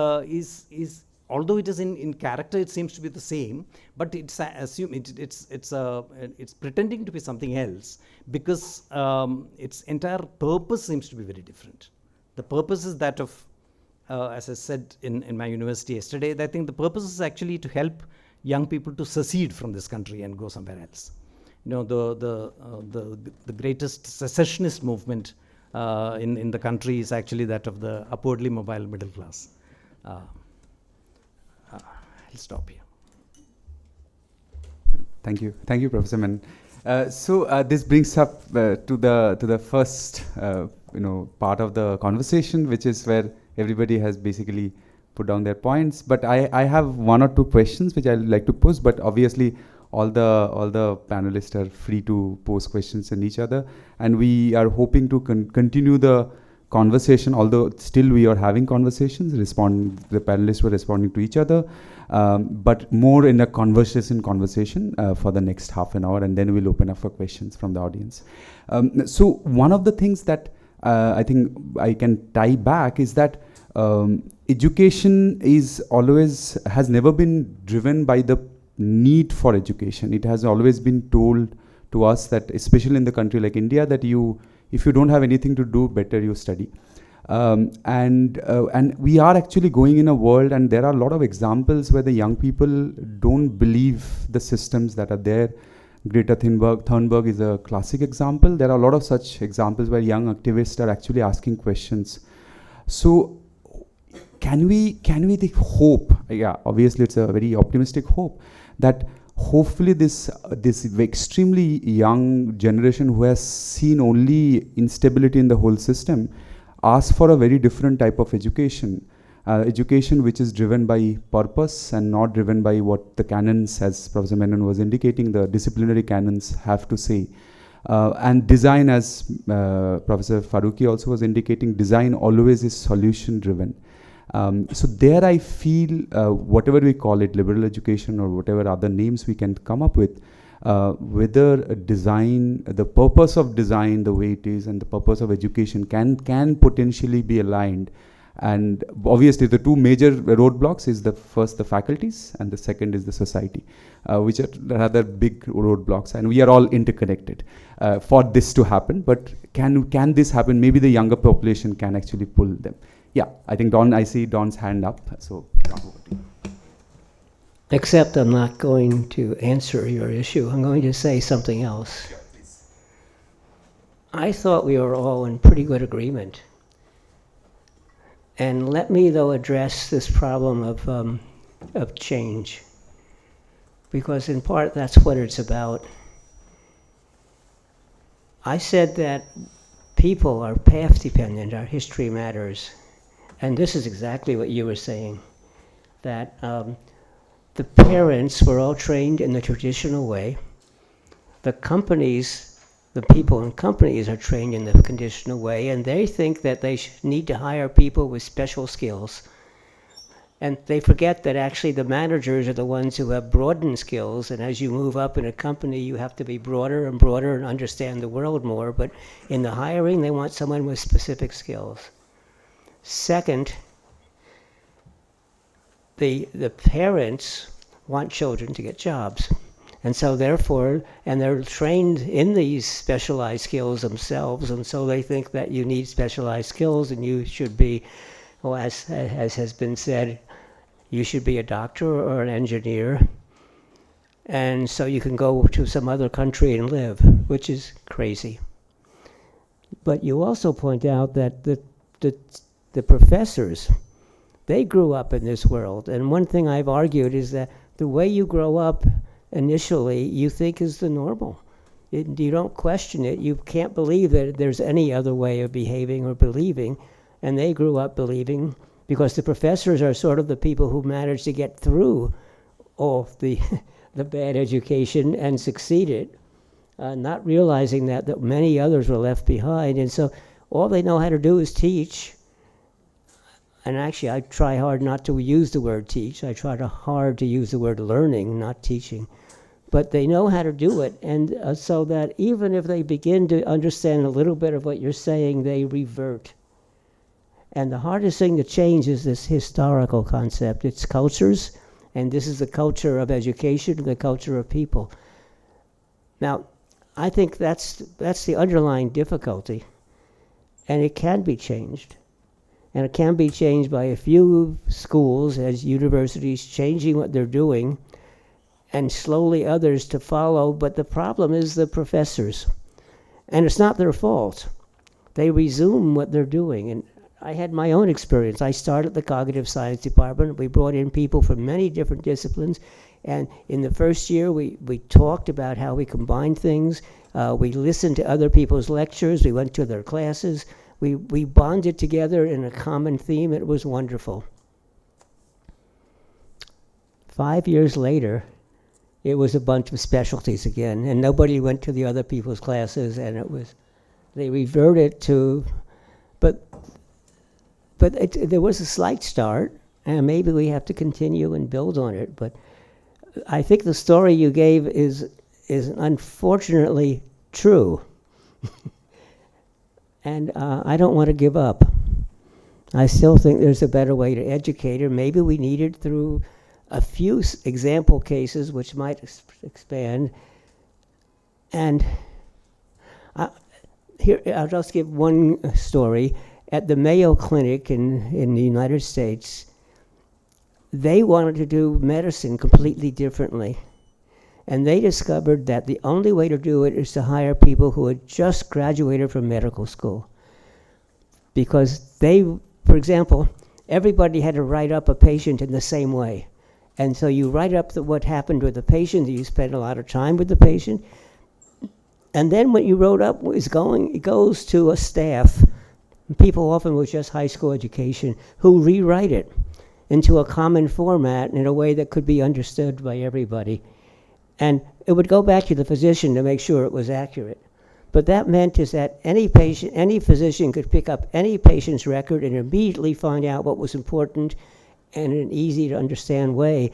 although it is in character, it seems to be the same, but it's pretending to be something else, because its entire purpose seems to be very different. The purpose is that of, as I said in my university yesterday, I think the purpose is actually to help young people to secede from this country and go somewhere else. The greatest secessionist movement in the country is actually that of the upwardly mobile middle class. I'll stop here. Thank you, Professor Menon. So this brings up to the first part of the conversation, which is where everybody has basically put down their points. But I have 1 or 2 questions which I would like to pose. But obviously, all the panelists are free to pose questions in each other, and we are hoping to continue the conversation, although still we are having conversations, the panelists were responding to each other, but more in a conversation for the next half an hour, and then we'll open up for questions from the audience. So one of the things that I think I can tie back is that education has never been driven by the need for education. It has always been told to us that, especially in the country like India, that if you don't have anything to do, better you study. And we are actually going in a world, and there are a lot of examples where the young people don't believe the systems that are there. Greta Thunberg is a classic example. There are a lot of such examples where young activists are actually asking questions. So can we hope, obviously it's a very optimistic hope, that hopefully this extremely young generation who has seen only instability in the whole system asks for a very different type of education. Education which is driven by purpose and not driven by what the canons, as Professor Menon was indicating, the disciplinary canons have to say. And design, as Professor Farooqi also was indicating, design always is solution driven. So there I feel, whatever we call it, liberal education or whatever other names we can come up with, whether design, the purpose of design the way it is and the purpose of education can potentially be aligned. And obviously the two major roadblocks is the first the faculties and the second is the society, which are rather big roadblocks, and we are all interconnected for this to happen. But can this happen? Maybe the younger population can actually pull them. Yeah, I think I see Don's hand up, so Don, over to you. Except I'm not going to answer your issue. I'm going to say something else. Sure, please. I thought we were all in pretty good agreement. And let me, though, address this problem of change, because in part that's what it's about. I said that people are path dependent, our history matters. And this is exactly what you were saying, that the parents were all trained in the traditional way. The people in companies are trained in the conditional way, and they think that they need to hire people with special skills. And they forget that actually the managers are the ones who have broadened skills, and as you move up in a company, you have to be broader and broader and understand the world more. But in the hiring, they want someone with specific skills. Second, the parents want children to get jobs. And so therefore, and they're trained in these specialized skills themselves, and so they think that you need specialized skills and you should be, well, as has been said, you should be a doctor or an engineer. And so you can go to some other country and live, which is crazy. But you also point out that the professors, they grew up in this world. And one thing I've argued is that the way you grow up initially, you think is the normal. You don't question it. You can't believe that there's any other way of behaving or believing. And they grew up believing, because the professors are sort of the people who managed to get through all the bad education and succeeded, not realizing that many others were left behind. And so all they know how to do is teach. And actually, I try hard not to use the word teach. I try hard to use the word learning, not teaching. But they know how to do it, and so that even if they begin to understand a little bit of what you're saying, they revert. And the hardest thing to change is this historical concept. It's cultures, and this is the culture of education, the culture of people. Now, I think that's the underlying difficulty, and it can be changed. And it can be changed by a few schools, as universities, changing what they're doing, and slowly others to follow. But the problem is the professors. And it's not their fault. They resume what they're doing. And I had my own experience. I started the cognitive science department. We brought in people from many different disciplines. And in the first year, we talked about how we combined things. We listened to other people's lectures. We went to their classes. We bonded together in a common theme. It was wonderful. 5 years later, it was a bunch of specialties again, and nobody went to the other people's classes, and they reverted to, but but there was a slight start, and maybe we have to continue and build on it. But I think the story you gave is unfortunately true. And I don't want to give up. I still think there's a better way to educate her. Maybe we need it through a few example cases which might expand. And here, I'll just give one story. At the Mayo Clinic in the United States, they wanted to do medicine completely differently. And they discovered that the only way to do it is to hire people who had just graduated from medical school. Because they, for example, everybody had to write up a patient in the same way. And so you write up what happened with the patient, you spend a lot of time with the patient, and then what you wrote up it goes to a staff, people often with just high school education, who rewrite it into a common format in a way that could be understood by everybody. And it would go back to the physician to make sure it was accurate. But that meant is that any physician could pick up any patient's record and immediately find out what was important in an easy to understand way.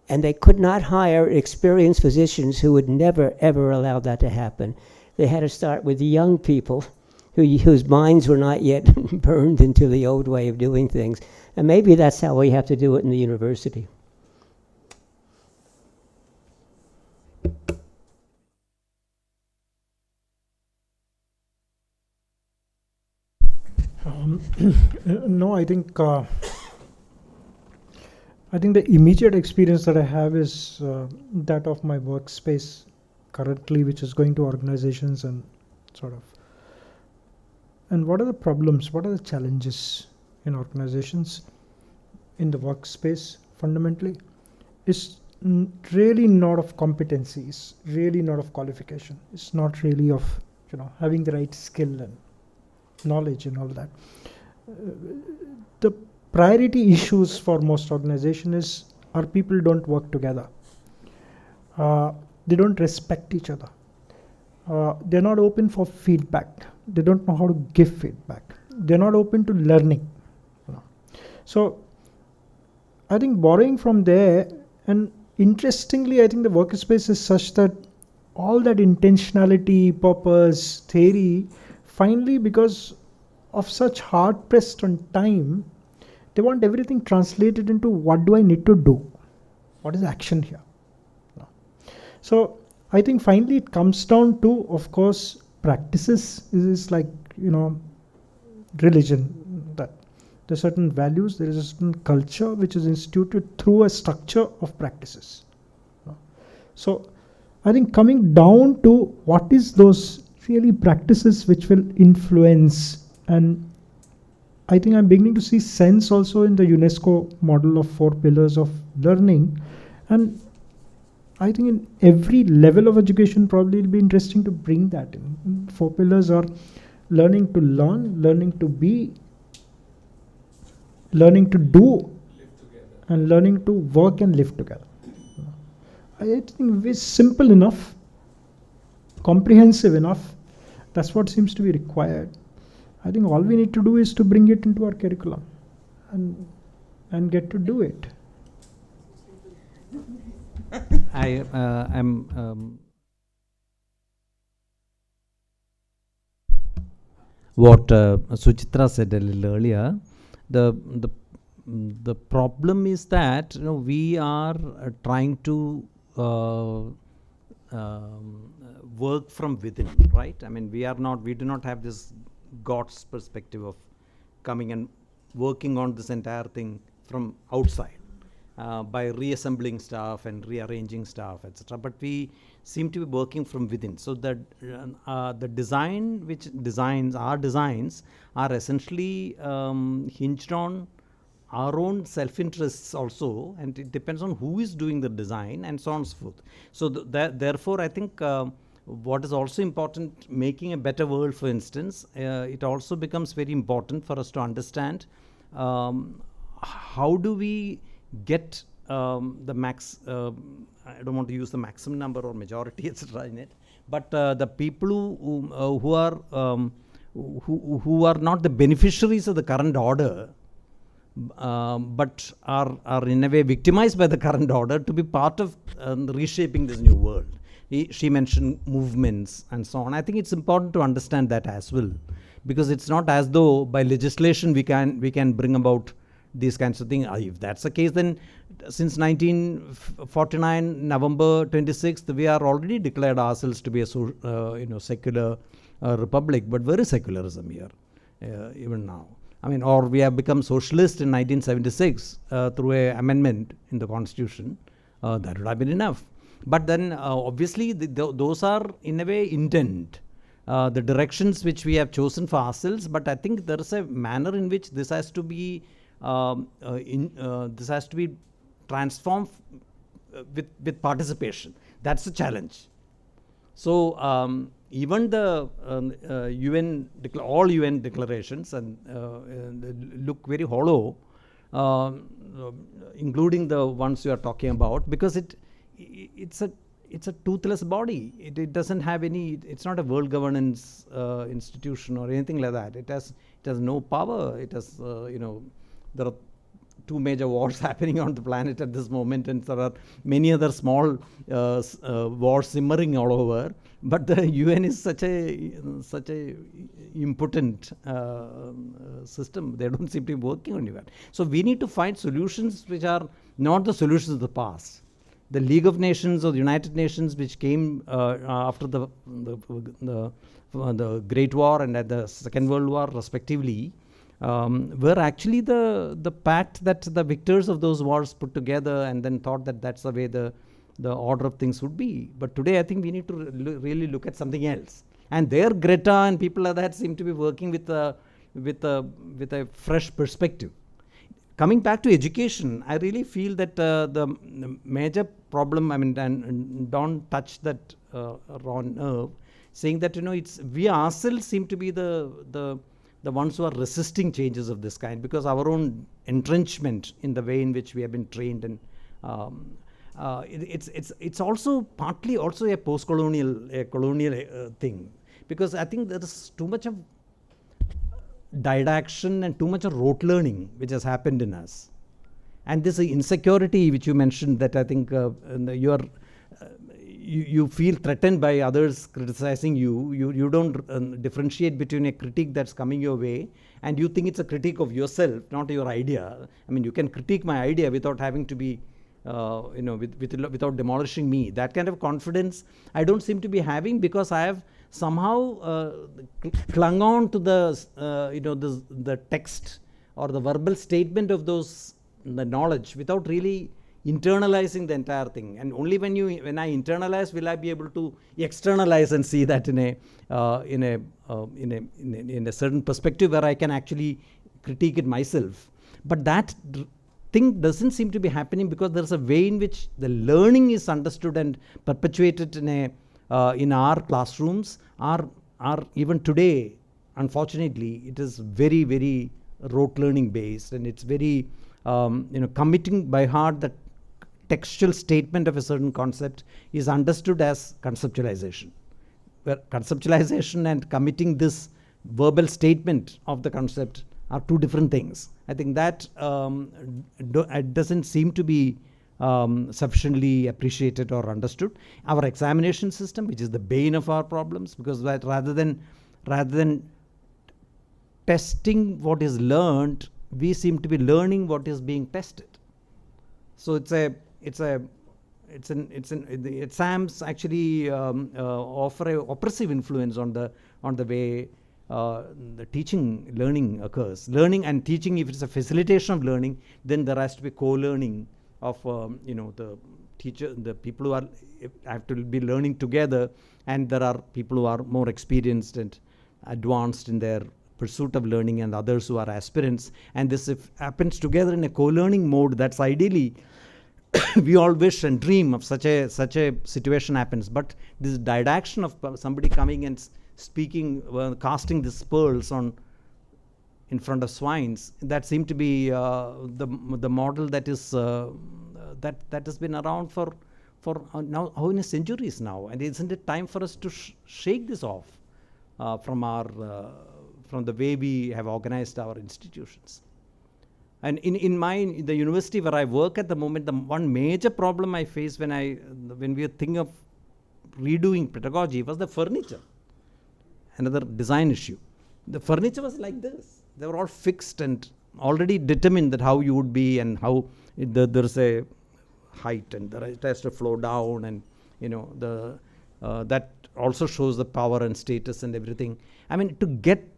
And they could not hire experienced physicians who would never, ever allow that to happen. They had to start with young people whose minds were not yet burned into the old way of doing things. And maybe that's how we have to do it in the university. No, I think the immediate experience that I have is that of my workspace currently, which is going to organizations and and what are the problems, what are the challenges in organizations in the workspace fundamentally is really not of competencies, really not of qualification. It's not really of having the right skill and knowledge and all that. The priority issues for most organizations is our people don't work together. They don't respect each other. They're not open for feedback. They don't know how to give feedback. They're not open to learning. So I think borrowing from there, and interestingly, I think the workspace is such that all that intentionality, purpose, theory, finally, because of such hard pressed on time, they want everything translated into what do I need to do? What is action here? So I think finally it comes down to, of course, practices is like, religion, that there are certain values, there is a certain culture which is instituted through a structure of practices. So I think coming down to what is those really practices which will influence, and I think I'm beginning to see sense also in the UNESCO model of 4 pillars of learning. And I think in every level of education probably it'll be interesting to bring that in. 4 pillars are learning to learn, learning to be, learning to do, and learning to work and live together. I think it's simple enough, comprehensive enough. That's what seems to be required. I think all we need to do is to bring it into our curriculum and get to do it. I am what Suchitra said a little earlier. The problem is that we are trying to work from within, right? I mean, we do not have this God's perspective of coming and working on this entire thing from outside by reassembling stuff and rearranging stuff, etc. But we seem to be working from within. So that the our designs are essentially hinged on our own self-interests also, and it depends on who is doing the design and so on and so forth. So therefore, I think what is also important, making a better world, for instance, it also becomes very important for us to understand how do we get the max, I don't want to use the maximum number or majority, etc. in it, but the people who are who are not the beneficiaries of the current order, but are in a way victimized by the current order to be part of reshaping this new world. She mentioned movements and so on. I think it's important to understand that as well, because it's not as though by legislation we can bring about these kinds of things. If that's the case, then since 1949 November 26th, we are already declared ourselves to be a secular republic. But where is secularism here even now? I mean, or we have become socialist in 1976 through an amendment in the constitution. That would have been enough. But then obviously those are in a way intent, the directions which we have chosen for ourselves. But I think there is a manner in which this has to be transformed with participation. That's the challenge. So even the all UN declarations and look very hollow, including the ones you are talking about, because it's a toothless body. It doesn't have any. It's not a world governance institution or anything like that. It has no power. It has there are two major wars happening on the planet at this moment, and there are many other small wars simmering all over. But the UN is such a impotent system. They don't seem to be working on it. So we need to find solutions which are not the solutions of the past. The League of Nations or the United Nations, which came after the Great War and at the Second World War, respectively, were actually the pact that the victors of those wars put together, and then thought that that's the way the order of things would be. But today, I think we need to really look at something else. And there, Greta and people like that seem to be working with a fresh perspective. Coming back to education, I really feel that the major problem, I mean, and Don touched that on nerve, saying that we ourselves seem to be the ones who are resisting changes of this kind, because our own entrenchment in the way in which we have been trained, and it's also partly also a colonial thing, because I think there is too much of didaction and too much of rote learning which has happened in us, and this insecurity which you mentioned, that I think you feel threatened by others criticizing you. You don't differentiate between a critique that's coming your way and you think it's a critique of yourself, not your idea. I mean, you can critique my idea without having to be without demolishing me. That kind of confidence I don't seem to be having, because I have somehow clung on to the text or the verbal statement of the knowledge without really internalizing the entire thing. And only when I internalize will I be able to externalize and see that in a certain perspective where I can actually critique it myself. But that thing doesn't seem to be happening, because there's a way in which the learning is understood and perpetuated in our classrooms are even today, unfortunately, it is very, very rote learning based, and it's very committing by heart that textual statement of a certain concept is understood as conceptualization, where conceptualization and committing this verbal statement of the concept are two different things. I think that it doesn't seem to be sufficiently appreciated or understood. Our examination system, which is the bane of our problems, because that rather than testing what is learned, we seem to be learning what is being tested. So the exams actually offer a oppressive influence on the way the teaching learning occurs. Learning and teaching, if it's a facilitation of learning, then there has to be co-learning of the teacher, the people who have to be learning together, and there are people who are more experienced and advanced in their pursuit of learning, and others who are aspirants, and this happens together in a co-learning mode. That's ideally we all wish and dream of such a situation happens. But this didaction of somebody coming and speaking, casting these pearls in front of swines, that seemed to be the model that is that has been around for now how many centuries now. And isn't it time for us to shake this off from our from the way we have organized our institutions. And in the university where I work at the moment, the one major problem I face when we are thinking of redoing pedagogy was the furniture. Another design issue. The furniture was like this. They were all fixed and already determined that how you would be and how there's a height and it has to flow down, and that also shows the power and status and everything. I mean, to get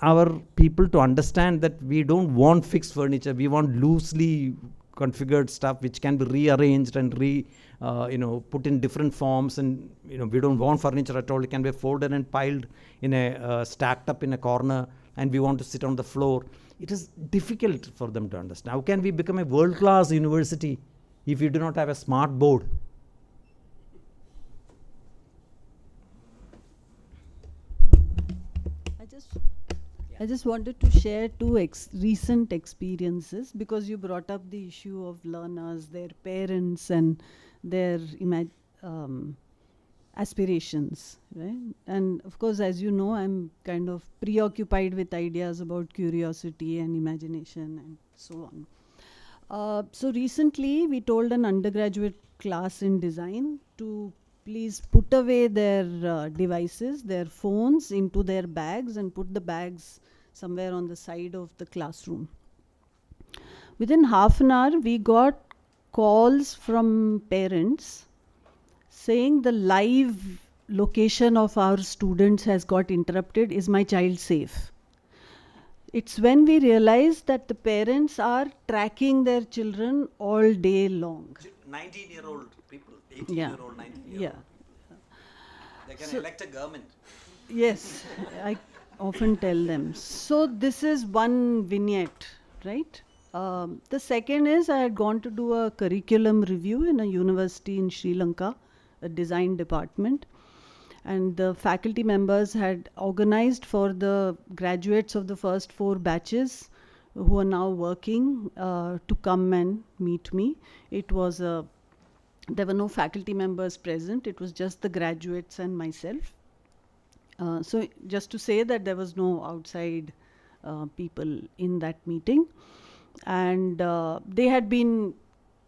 our people to understand that we don't want fixed furniture, we want loosely configured stuff which can be rearranged and put in different forms, and we don't want furniture at all. It can be folded and piled in a stacked up in a corner, and we want to sit on the floor. It is difficult for them to understand. How can we become a world-class university if we do not have a smart board? I just wanted to share two recent experiences, because you brought up the issue of learners, their parents, and their aspirations, right? And of course, as you know, I'm kind of preoccupied with ideas about curiosity and imagination and so on. So recently, we told an undergraduate class in design to please put away their devices, their phones, into their bags and put the bags somewhere on the side of the classroom. Within half an hour, we got calls from parents saying the live location of our students has got interrupted. Is my child safe? It's when we realize that the parents are tracking their children all day long. 19-year-old people, 18-year-old, 19-year-old. Yeah. They can elect a government. Yes, I often tell them. So this is one vignette, right? The second is I had gone to do a curriculum review in a university in Sri Lanka, a design department. And the faculty members had organized for the graduates of the first 4 batches who are now working to come and meet me. It was there were no faculty members present. It was just the graduates and myself. So just to say that there was no outside people in that meeting. And they had been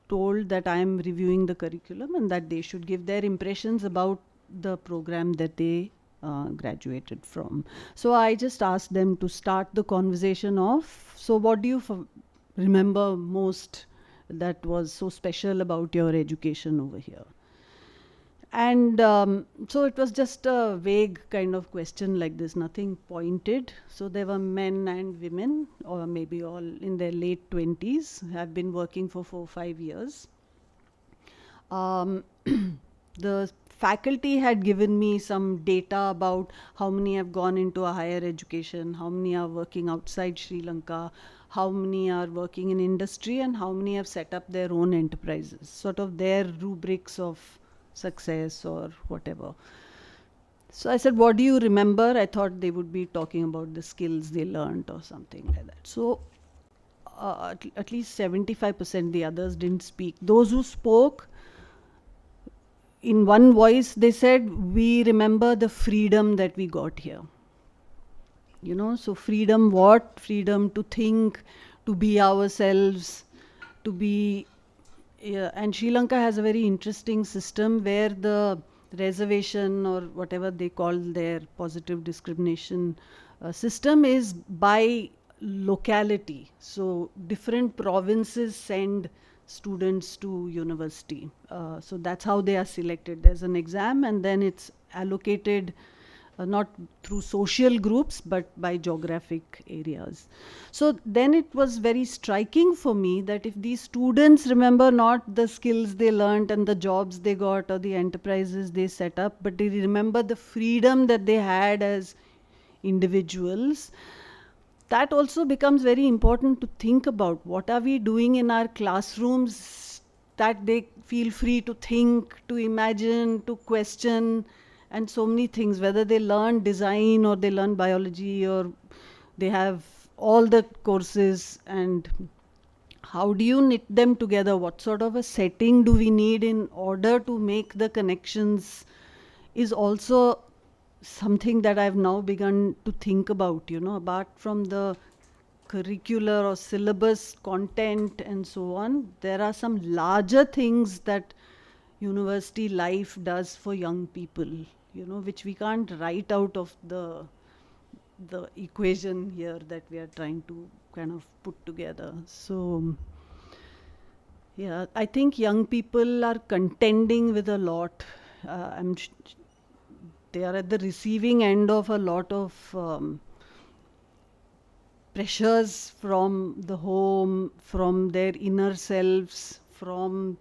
told that I am reviewing the curriculum and that they should give their impressions about the program that they graduated from. So I just asked them to start the conversation off. So what do you remember most that was so special about your education over here? And so it was just a vague kind of question like this, nothing pointed. So there were men and women, or maybe all in their late 20s, have been working for 4 or 5 years. The faculty had given me some data about how many have gone into a higher education, how many are working outside Sri Lanka, how many are working in industry, and how many have set up their own enterprises, sort of their rubrics of success or whatever. So I said, what do you remember? I thought they would be talking about the skills they learned or something like that. So at least 75%, the others didn't speak. Those who spoke, in one voice, they said, we remember the freedom that we got here. You know, so freedom what? Freedom to think, to be ourselves, to be... Yeah, and Sri Lanka has a very interesting system where the reservation or whatever they call their positive discrimination system is by locality. So different provinces send students to university. So that's how they are selected. There's an exam and then it's allocated not through social groups but by geographic areas. So then it was very striking for me that if these students remember not the skills they learned and the jobs they got or the enterprises they set up, but they remember the freedom that they had as individuals, that also becomes very important to think about. What are we doing in our classrooms that they feel free to think, to imagine, to question, and so many things, whether they learn design or they learn biology or they have all the courses, and how do you knit them together? What sort of a setting do we need in order to make the connections is also something that I've now begun to think about, you know, apart from the curricular or syllabus content and so on, there are some larger things that university life does for young people, you know, which we can't write out of the equation here that we are trying to kind of put together. So yeah, I think young people are contending with a lot. They are at the receiving end of a lot of pressures from the home, from their inner selves, from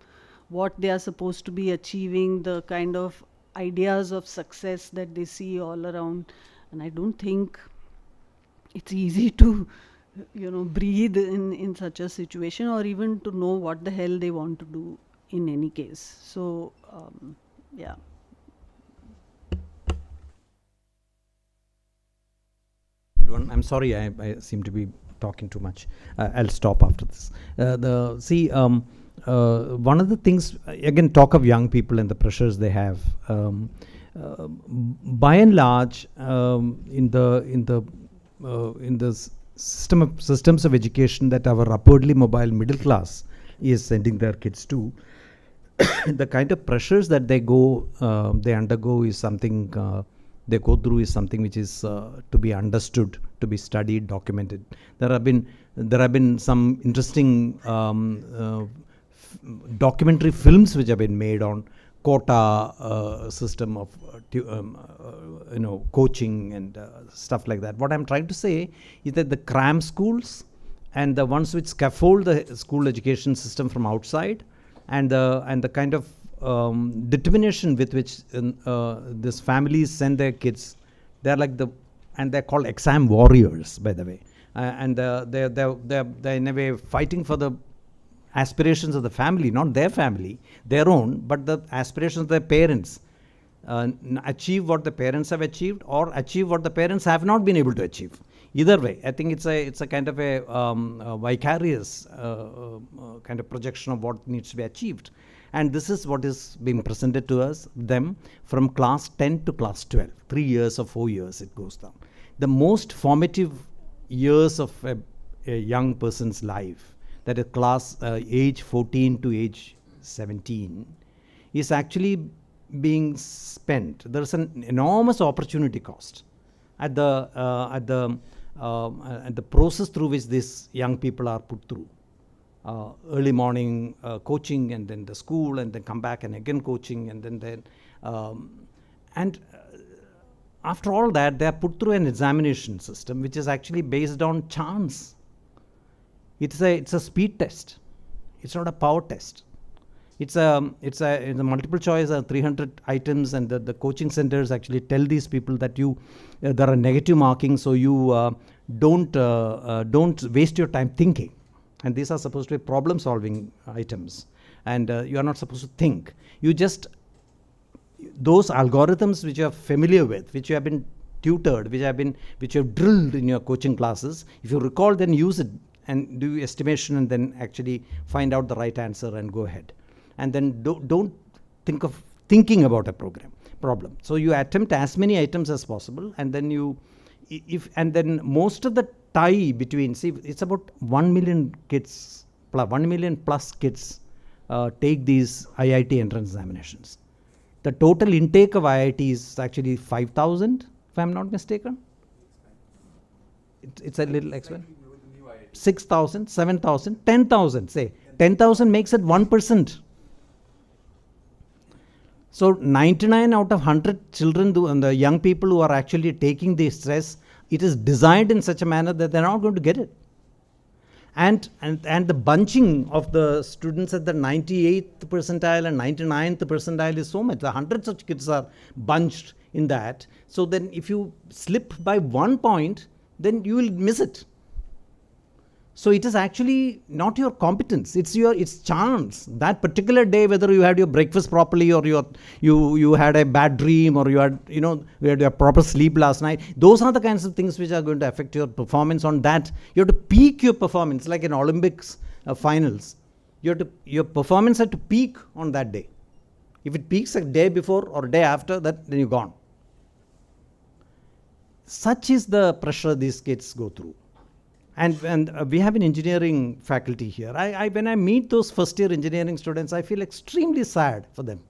what they are supposed to be achieving, the kind of ideas of success that they see all around. And I don't think it's easy to, you know, breathe in such a situation, or even to know what the hell they want to do in any case. So, yeah. I'm sorry, I seem to be talking too much. I'll stop after this. One of the things, again, talk of young people and the pressures they have. By and large, in the systems of education that our upwardly mobile middle class is sending their kids to, the kind of pressures that they undergo is something. They go through is something which is to be understood, to be studied, documented. There have been some interesting documentary films which have been made on quota system of coaching and stuff like that. What I'm trying to say is that the cram schools and the ones which scaffold the school education system from outside, and the kind of determination with which these families send their kids, they're called exam warriors, by the way, and they're in a way fighting for the aspirations of the family, not their family, their own, but the aspirations of their parents. Achieve what the parents have achieved, or achieve what the parents have not been able to achieve. Either way, I think it's a kind of a vicarious kind of projection of what needs to be achieved. And this is what is being presented to them from class 10 to class 12. 3 years or 4 years it goes down. The most formative years of a young person's life, that is class age 14 to age 17, is actually being spent. There is an enormous opportunity cost at the process through which these young people are put through. Early morning coaching, and then the school, and then come back and again coaching, and then after all that, they are put through an examination system which is actually based on chance. It's a speed test. It's not a power test. It's a multiple choice, 300 items, and the coaching centers actually tell these people that there are negative markings, so you don't waste your time thinking. And these are supposed to be problem-solving items, and you are not supposed to think. You just, those algorithms which you are familiar with, which you have been tutored, which you have drilled in your coaching classes, if you recall, then use it and do estimation, and then actually find out the right answer and go ahead. And then don't think of thinking about a problem. So you attempt as many items as possible, and then then most of the tie between, it's about 1 million kids, 1 million plus kids take these IIT entrance examinations. The total intake of IIT is actually 5,000, if I'm not mistaken. It's a little extra. 6,000, 7,000, 10,000, say. 10,000 makes it 1%. So 99 out of 100 children and the young people who are actually taking the stress, it is designed in such a manner that they're not going to get it. And the bunching of the students at the 98th percentile and 99th percentile is so much. The hundreds of kids are bunched in that. So then if you slip by 1 point, then you will miss it. So it is actually not your competence, it's chance. That particular day, whether you had your breakfast properly, or you had a bad dream, or you had a proper sleep last night, those are the kinds of things which are going to affect your performance on that. You have to peak your performance, like in Olympics finals. Your performance had to peak on that day. If it peaks a day before or a day after, then you're gone. Such is the pressure these kids go through. And we have an engineering faculty here. When I meet those first year engineering students, I feel extremely sad for them,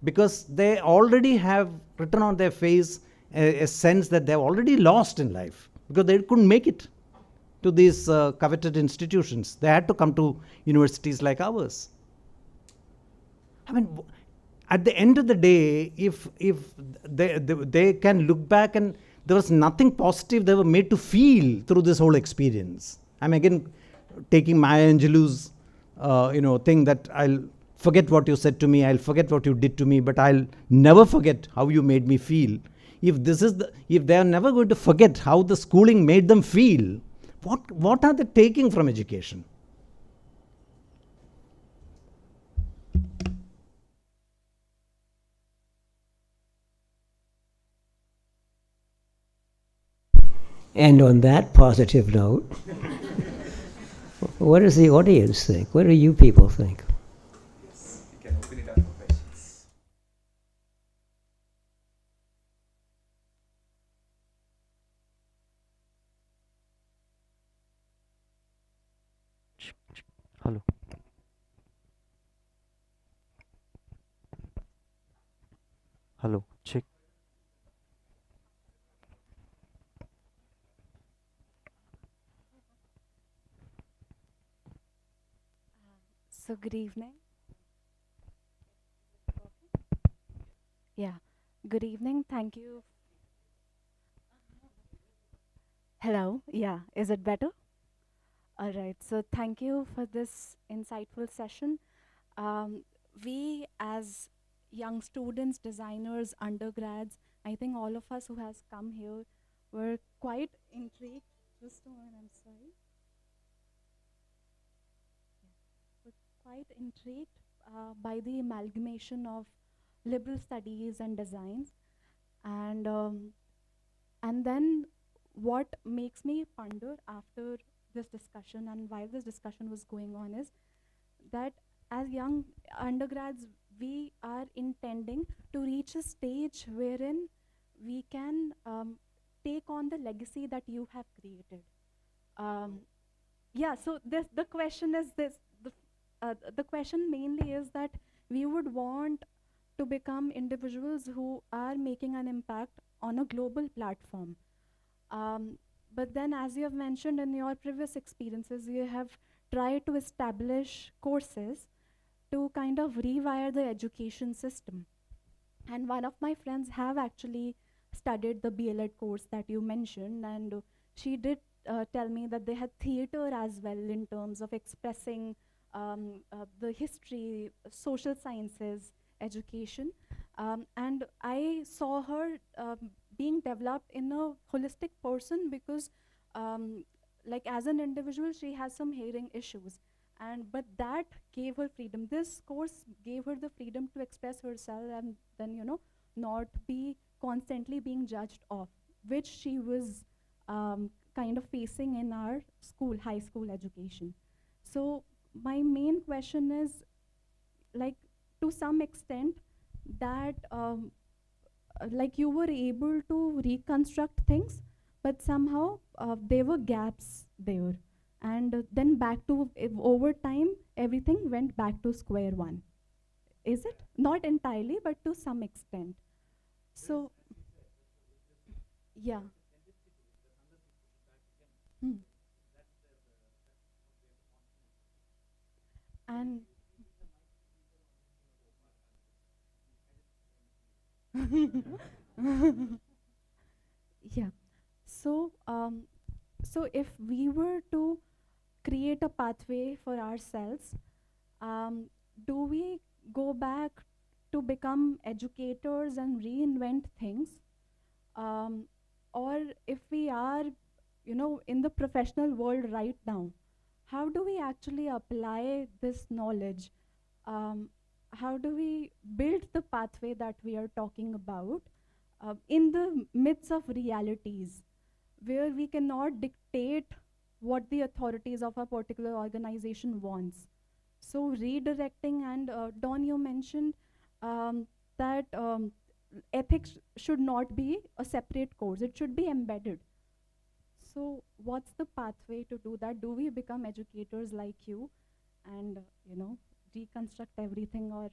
because they already have written on their face a sense that they've already lost in life, because they couldn't make it to these coveted institutions. They had to come to universities like ours. I mean, at the end of the day, if they can look back and there was nothing positive they were made to feel through this whole experience. I'm again taking Maya Angelou's thing that I'll forget what you said to me, I'll forget what you did to me, but I'll never forget how you made me feel. If they are never going to forget how the schooling made them feel, what are they taking from education? And on that positive note, what does the audience think? What do you people think? Yes, we can open it up for questions. Hello. Hello. Check. So good evening. Yeah, good evening. Thank you. Hello. Yeah, is it better? All right. So thank you for this insightful session. We as young students, designers, undergrads, I think all of us who has come here were quite intrigued. Just a moment, I'm sorry. Quite intrigued by the amalgamation of liberal studies and designs, and then what makes me ponder after this discussion and while this discussion was going on is that as young undergrads we are intending to reach a stage wherein we can take on the legacy that you have created. Yeah, so the question is this. The question mainly is that we would want to become individuals who are making an impact on a global platform. But then, as you have mentioned in your previous experiences, you have tried to establish courses to kind of rewire the education system. And one of my friends have actually studied the BLEd course that you mentioned, and she did tell me that they had theater as well in terms of expressing the history, social sciences, education. And I saw her being developed in a holistic person because like as an individual, she has some hearing issues. But that gave her freedom. This course gave her the freedom to express herself and then, not be constantly being judged off, which she was kind of facing in our school, high school education. So my main question is, like, to some extent, that like you were able to reconstruct things, but somehow there were gaps there, and then back to over time everything went back to square one. Is it not entirely, but to some extent? So yeah. Hmm. And yeah. So, so if we were to create a pathway for ourselves, do we go back to become educators and reinvent things? Um, or if we are, in the professional world right now, how do we actually apply this knowledge? Um, how do we build the pathway that we are talking about in the midst of realities where we cannot dictate what the authorities of a particular organization wants? So redirecting, and Don, you mentioned that ethics should not be a separate course, it should be embedded. So what's the pathway to do that? Do we become educators like you and deconstruct everything, or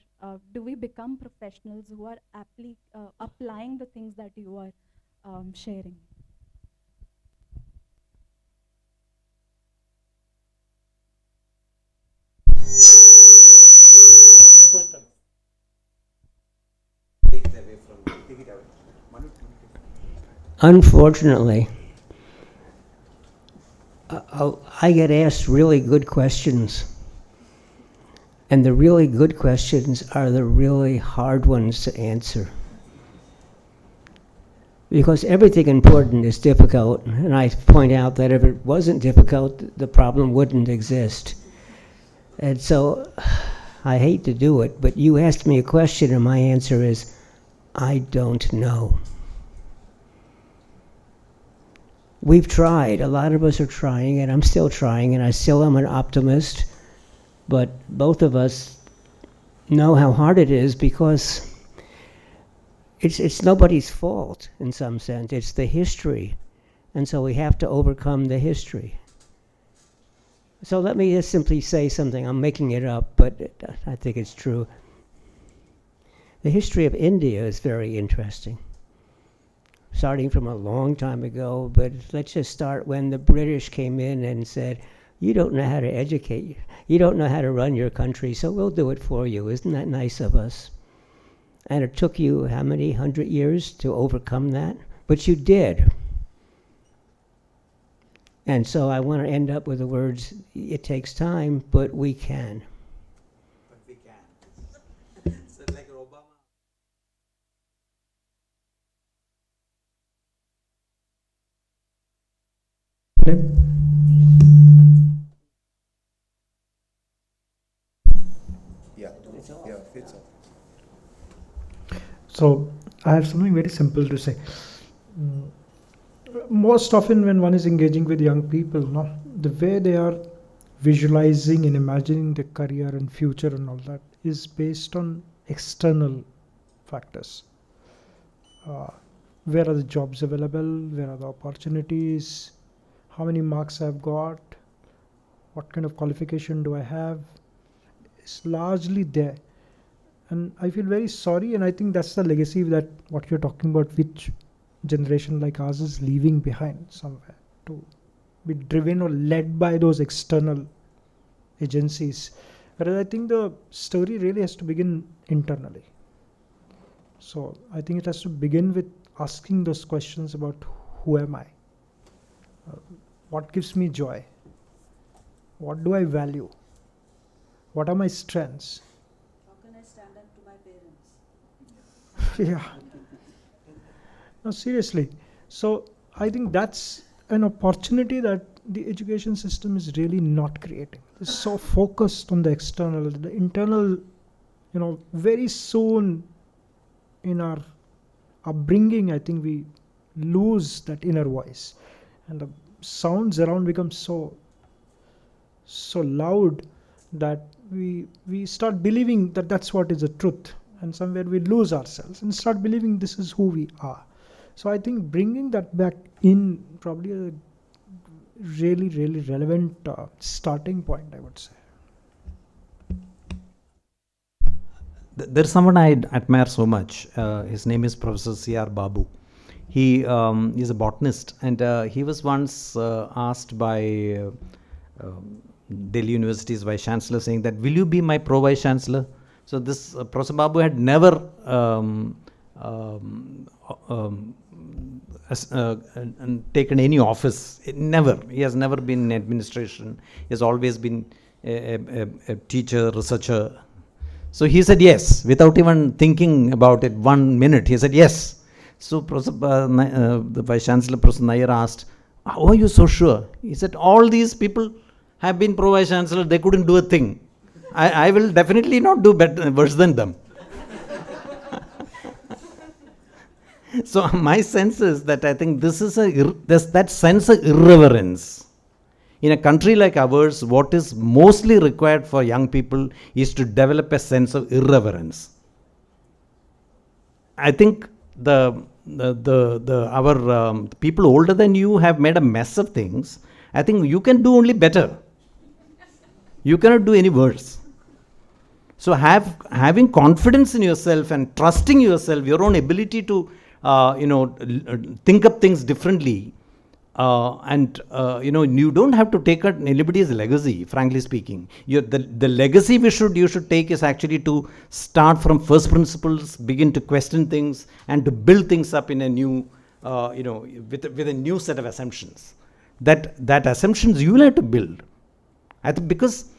do we become professionals who are applying the things that you are sharing? Unfortunately, I get asked really good questions. And the really good questions are the really hard ones to answer. Because everything important is difficult, and I point out that if it wasn't difficult, the problem wouldn't exist. And so, I hate to do it, but you asked me a question and my answer is, I don't know. We've tried, a lot of us are trying, and I'm still trying, and I still am an optimist, but both of us know how hard it is because it's nobody's fault in some sense. It's the history. And so we have to overcome the history. So let me just simply say something. I'm making it up, but I think it's true. The history of India is very interesting. Starting from a long time ago, but let's just start when the British came in and said, you don't know how to educate, you don't know how to run your country, so we'll do it for you. Isn't that nice of us? And it took you how many 100 years to overcome that? But you did. And so I want to end up with the words, it takes time, but we can. But we can. So like Obama. So I have something very simple to say. Most often when one is engaging with young people, no, the way they are visualizing and imagining their career and future and all that is based on external factors. Where are the jobs available? Where are the opportunities? How many marks I've got? What kind of qualification do I have? It's largely there. And I feel very sorry, and I think that's the legacy that what you're talking about, which generation like ours is leaving behind somewhere, to be driven or led by those external agencies. Whereas I think the story really has to begin internally. So I think it has to begin with asking those questions about who am I? What gives me joy? What do I value? What are my strengths? How can I stand up to my parents? Yeah. No, seriously. So I think that's an opportunity that the education system is really not creating. It's so focused on the external, the internal, very soon in our upbringing, I think we lose that inner voice. And the sounds around become so loud that we start believing that that's what is the truth. And somewhere we lose ourselves and start believing this is who we are. So I think bringing that back in probably a really, really relevant starting point, I would say. There's someone I admire so much. His name is Professor C.R. Babu. He is a botanist, and he was once asked by Delhi University's Vice Chancellor saying that, will you be my Pro-Vice Chancellor? So this Professor Babu had never taken any office. Never. He has never been in administration. He has always been a teacher, researcher. So he said yes, without even thinking about it 1 minute. He said yes. So the Vice Chancellor, Professor Nair, asked, how are you so sure? He said, all these people have been Pro-Vice Chancellor, they couldn't do a thing. I will definitely not do worse than them. So my sense is that I think this is that sense of irreverence. In a country like ours, what is mostly required for young people is to develop a sense of irreverence. I think our people older than you have made a mess of things. I think you can do only better. You cannot do any worse. So having confidence in yourself and trusting yourself, your own ability to think up things differently, you don't have to take anybody's legacy. Frankly speaking, the legacy you should take is actually to start from first principles, begin to question things, and to build things up in a new, with a new set of assumptions. That assumptions you will have to build. I think because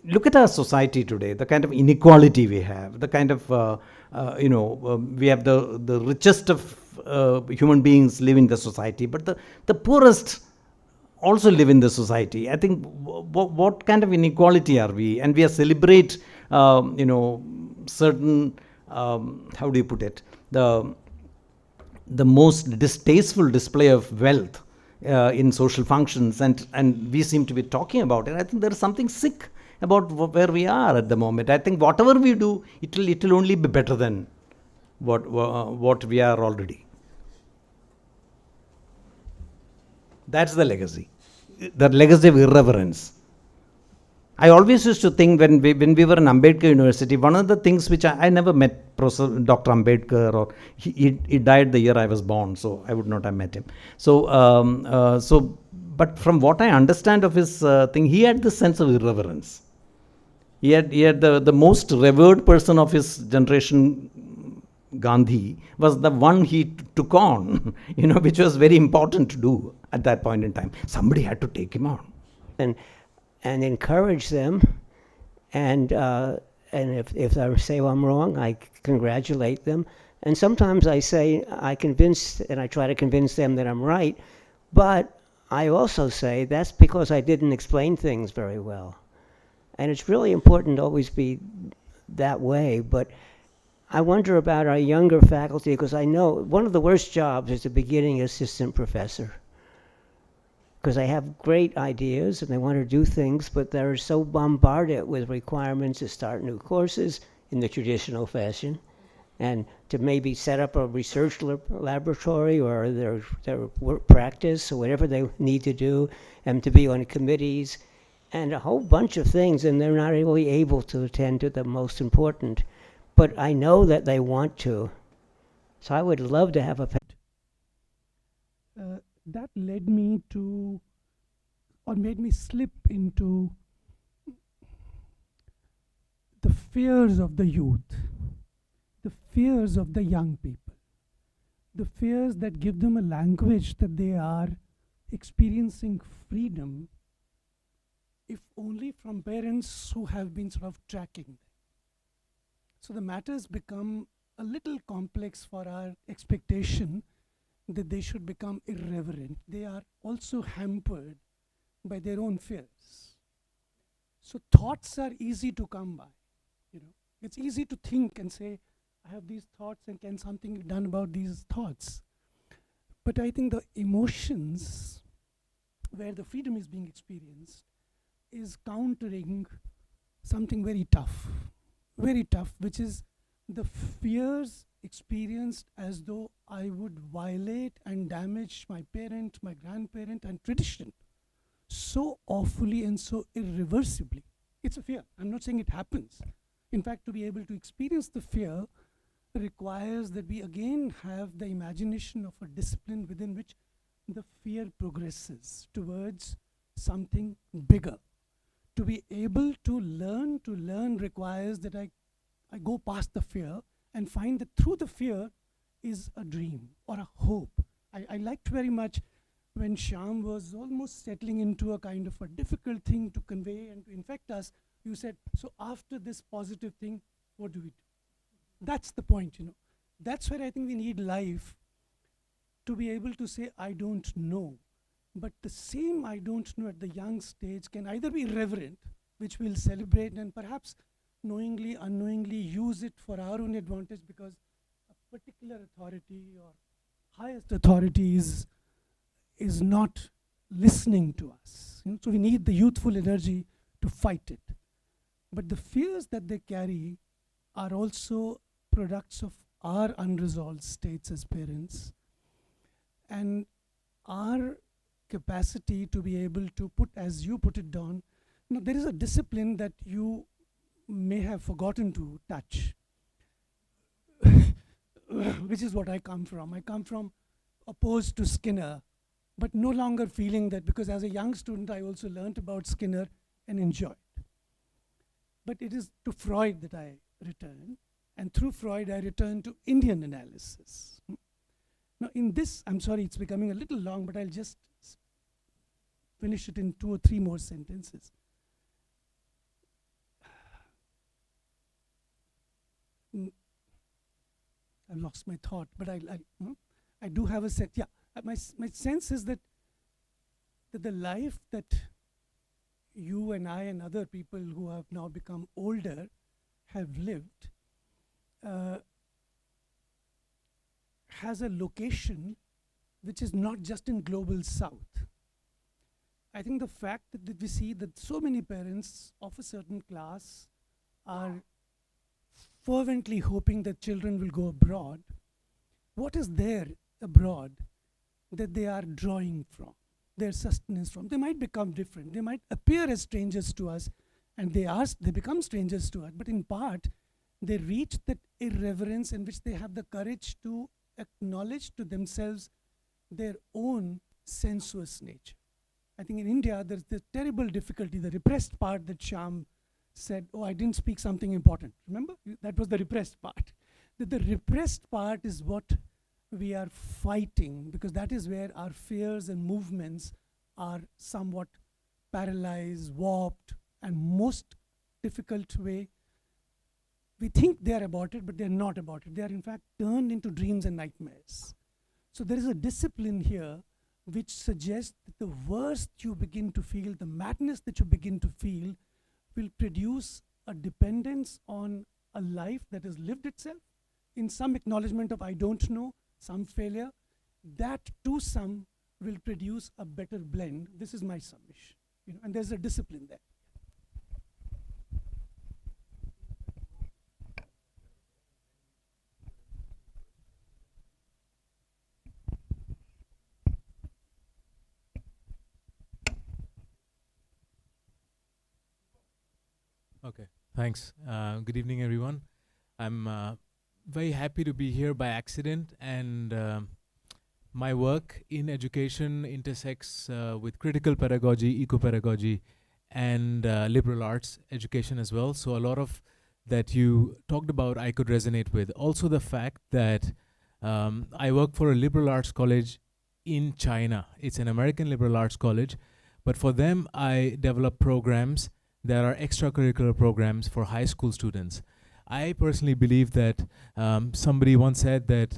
look at our society today, the kind of inequality we have, the kind of, we have the richest of human beings live in the society, but the poorest also live in the society. I think what kind of inequality are we? And we celebrate, certain, how do you put it, the most distasteful display of wealth in social functions, and we seem to be talking about it. I think there is something sick about where we are at the moment. I think whatever we do, it will only be better than what we are already. That's the legacy of irreverence. I always used to think when we were in Ambedkar University, one of the things which I never met Professor Dr. Ambedkar, or he died the year I was born, so I would not have met him. But from what I understand of his thing, he had this sense of irreverence. He had the most revered person of his generation, Gandhi, was the one he took on, which was very important to do at that point in time. Somebody had to take him on. And encourage them, and if I say I'm wrong, I congratulate them. And sometimes I say I try to convince them that I'm right, but I also say that's because I didn't explain things very well. And it's really important to always be that way. But I wonder about our younger faculty, because I know one of the worst jobs is the beginning assistant professor. Because they have great ideas and they want to do things, but they're so bombarded with requirements to start new courses in the traditional fashion, and to maybe set up a research laboratory or their work practice or whatever they need to do, and to be on committees and a whole bunch of things, and they're not really able to attend to the most important. But I know that they want to. So I would love to have a that led me to, or made me slip into the fears of the youth, the fears of the young people, the fears that give them a language that they are experiencing freedom, if only from parents who have been sort of tracking them. So the matters become a little complex for our expectation that they should become irreverent. They are also hampered by their own fears. So thoughts are easy to come by. It's easy to think and say, I have these thoughts, and can something be done about these thoughts? But I think the emotions, where the freedom is being experienced, is countering something very tough, which is the fears experienced as though I would violate and damage my parent, my grandparent, and tradition so awfully and so irreversibly. It's a fear. I'm not saying it happens. In fact, to be able to experience the fear requires that we again have the imagination of a discipline within which the fear progresses towards something bigger. To be able to learn requires that I go past the fear and find that through the fear is a dream or a hope. I liked very much when Shyam was almost settling into a kind of a difficult thing to convey and to infect us. You said, so after this positive thing, what do we do? That's the point, That's where I think we need life to be able to say, I don't know. But the same I don't know at the young stage can either be irreverent, which we'll celebrate and perhaps knowingly, unknowingly use it for our own advantage, because a particular authority or highest authority is not listening to us. So we need the youthful energy to fight it. But the fears that they carry are also products of our unresolved states as parents and our capacity to be able to put, as you put it down, there is a discipline that you may have forgotten to touch, which is what I come from. I come from opposed to Skinner, but no longer feeling that, because as a young student I also learnt about Skinner and enjoyed. But it is to Freud that I return, and through Freud I return to Indian analysis. Now in this, I'm sorry it's becoming a little long, but I'll just finish it in 2 or 3 more sentences. I've lost my thought, but I do have a set. Yeah, my sense is that the life that you and I and other people who have now become older have lived has a location which is not just in global south. I think the fact that we see that so many parents of a certain class are fervently hoping that children will go abroad, what is there abroad that they are drawing from, their sustenance from? They might become different. They might appear as strangers to us, and they become strangers to us, but in part, they reach that irreverence in which they have the courage to acknowledge to themselves their own sensuous nature. I think in India, there's the terrible difficulty, the repressed part that Shyam said, oh, I didn't speak something important. Remember? That was the repressed part. That the repressed part is what we are fighting, because that is where our fears and movements are somewhat paralyzed, warped, and most difficult way. We think they are about it, but they're not about it. They are in fact turned into dreams and nightmares. So there is a discipline here which suggests that the worst you begin to feel, the madness that you begin to feel, will produce a dependence on a life that has lived itself in some acknowledgement of I don't know, some failure. That to some will produce a better blend. This is my submission. And there's a discipline there. Okay, thanks. Good evening, everyone. I'm very happy to be here by accident, and my work in education intersects with critical pedagogy, eco-pedagogy, and liberal arts education as well. So a lot of that you talked about I could resonate with. Also the fact that I work for a liberal arts college in China. It's an American liberal arts college, but for them I develop programs that are extracurricular programs for high school students. I personally believe that somebody once said that